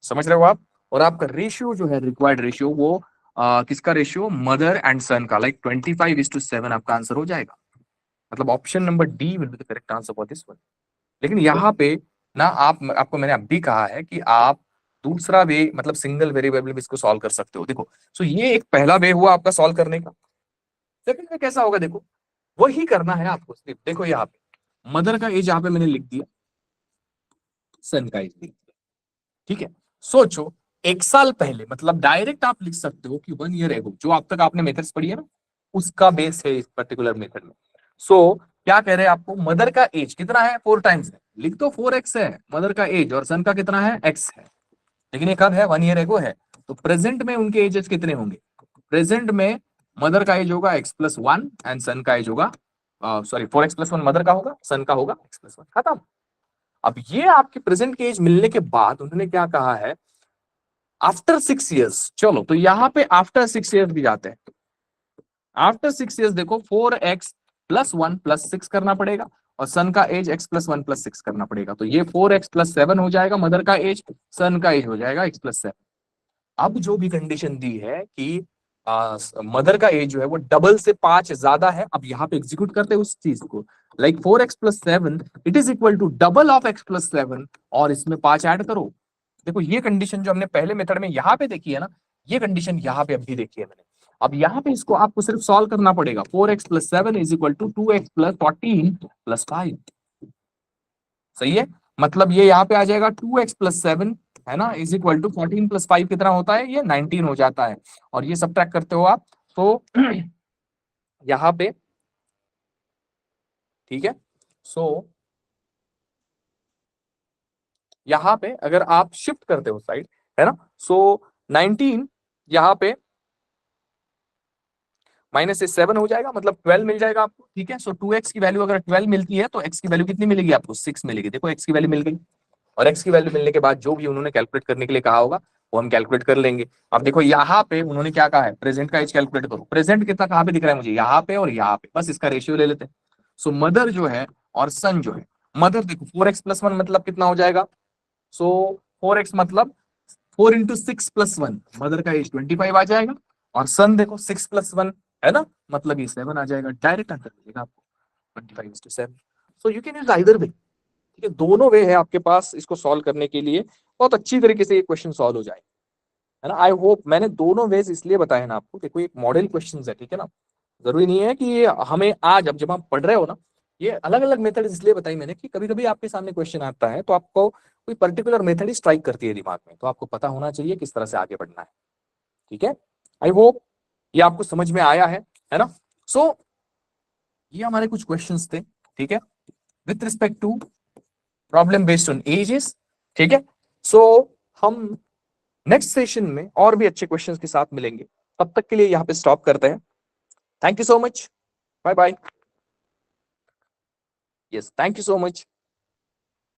A: समझ रहे हो आप। और आपका रेशियो जो है रिक्वायर्ड रेशियो वो किसका रेशियो, मदर एंड सन का, लाइक 25:7 आपका आंसर हो जाएगा। मतलब option number D will be the correct answer for this one. लेकिन यहाँ पे ना आपको मैंने अभी कहा है कि आप दूसरा वे, मतलब सिंगल वेरिएबल में इसको सॉल्व कर सकते हो। देखो सो ये एक पहला वे हुआ आपका सॉल्व करने का। सेकंड वे कैसा होगा, देखो वही करना है आपको सिर्फ। देखो यहाँ पे मदर का एज यहाँ पे मैंने लिख दिया, सन का एज लिख दिया, ठीक है। सोचो 1 साल पहले, मतलब डायरेक्ट आप लिख सकते हो कि 1 ईयर एगो, जो अब तक आपने मेथड्स पढ़ी है ना उसका बेस है इस पर्टिकुलर मेथड में। सो क्या कह रहे हैं आपको, मदर का एज कितना है, 4 टाइम्स है, लिख दो 4x है मदर का एज, और सन का कितना है, x है। लेकिन ये कब है, 1 ईयर एगो है, तो प्रेजेंट में उनके एजेस कितने होंगे, प्रेजेंट में मदर का एज होगा x+1 एंड सन का एज होगा, सॉरी 4x+1 मदर का होगा, सन का होगा x+1, खत्म। अब ये आपके प्रेजेंट के एज मिलने के बाद उन्होंने क्या कहा है, आफ्टर 6 ईयर्स, चलो तो यहाँ पे आफ्टर 6 ईयर्स भी जाते हैं। आफ्टर 6 ईयर्स देखो 4x+1+6 करना पड़ेगा, और सन का एज x+1+6 करना पड़ेगा, तो ये 4x+7 हो जाएगा मदर का एज, सन का एज हो जाएगा x+7। अब जो भी कंडीशन दी है कि मदर का एज जो है वो डबल से 5 ज्यादा है, अब यहाँ पे एग्जीक्यूट करते हैं उस चीज को, like 4x+7 it is equal to double of x+7, और इसमें 5 ऐड करो। देखो ये कंडीशन जो हमने पहले मेथड में यहाँ पे देखी है ना, ये कंडीशन यहाँ पे अभी देखी है मैंने। अब यहाँ पे इसको आपको सिर्फ सॉल्व करना पड़ेगा। 4x + 7 = 2x + 14 + 5। सही है, मतलब ये यहाँ पे आ जाएगा 2x + 7 है ना = 14 + 5 कितना होता है, ये 19 हो जाता है। और ये सबट्रैक्ट करते हो आप तो यहाँ पे, ठीक है। सो यहाँ पे अगर आप शिफ्ट करते हो साइड, है ना, सो 19 यहाँ पे माइनस से 7 हो जाएगा, मतलब 12 मिल जाएगा आपको, ठीक है। सो 2x की वैल्यू अगर 12 मिलती है तो x की वैल्यू कितनी मिलेगी आपको, 6 मिलेगी। देखो x की वैल्यू मिल गई, और x की वैल्यू मिलने के बाद जो भी उन्होंने कैलकुलेट करने के लिए कहा होगा वो हम कैलकुलेट कर लेंगे। अब देखो यहाँ पे उन्होंने क्या कहा है, प्रेजेंट का एज कैलकुलेट करो। प्रेजेंट कितना कहाँ पे दिख रहा है मुझे, यहाँ पे और यहाँ पे, बस इसका रेशियो ले लेते हैं। सो मदर जो है और सन जो है, मदर देखो 4x + 1 मतलब कितना हो जाएगा, सो 4x मतलब 4 × 6 + 1, मदर का एज 25 आ जाएगा। और सन देखो 6 + 1 है ना, मतलब ये 7 आ जाएगा। डायरेक्ट आंसर मिलेगा आपको 25:7। So you can use either वे, ठीक है, दोनों वे है आपके पास इसको सॉल्व करने के लिए। बहुत अच्छी तरीके से ये क्वेश्चन सॉल्व हो जाए, है ना। आई होप मैंने दोनों वेज इसलिए बताए ना आपको, देखो एक मॉडल क्वेश्चन है, ठीक है ना। जरूरी नहीं है कि ये हमें आज, अब जब आप पढ़ रहे हो ना, ये अलग अलग मेथड इसलिए बताई मैंने कि कभी कभी आपके सामने क्वेश्चन आता है तो आपको कोई पर्टिकुलर मेथड ही स्ट्राइक करती है दिमाग में, तो आपको पता होना चाहिए किस तरह से आगे बढ़ना है, ठीक है। आई होप ये आपको समझ में आया है ना। सो ये हमारे कुछ क्वेश्चंस थे, ठीक है, with respect to problem based on ages, ठीक है। सो हम नेक्स्ट सेशन में और भी अच्छे क्वेश्चंस के साथ मिलेंगे, तब तक के लिए यहाँ पे स्टॉप करते हैं। Thank you so much, bye bye. Yes, thank you so much.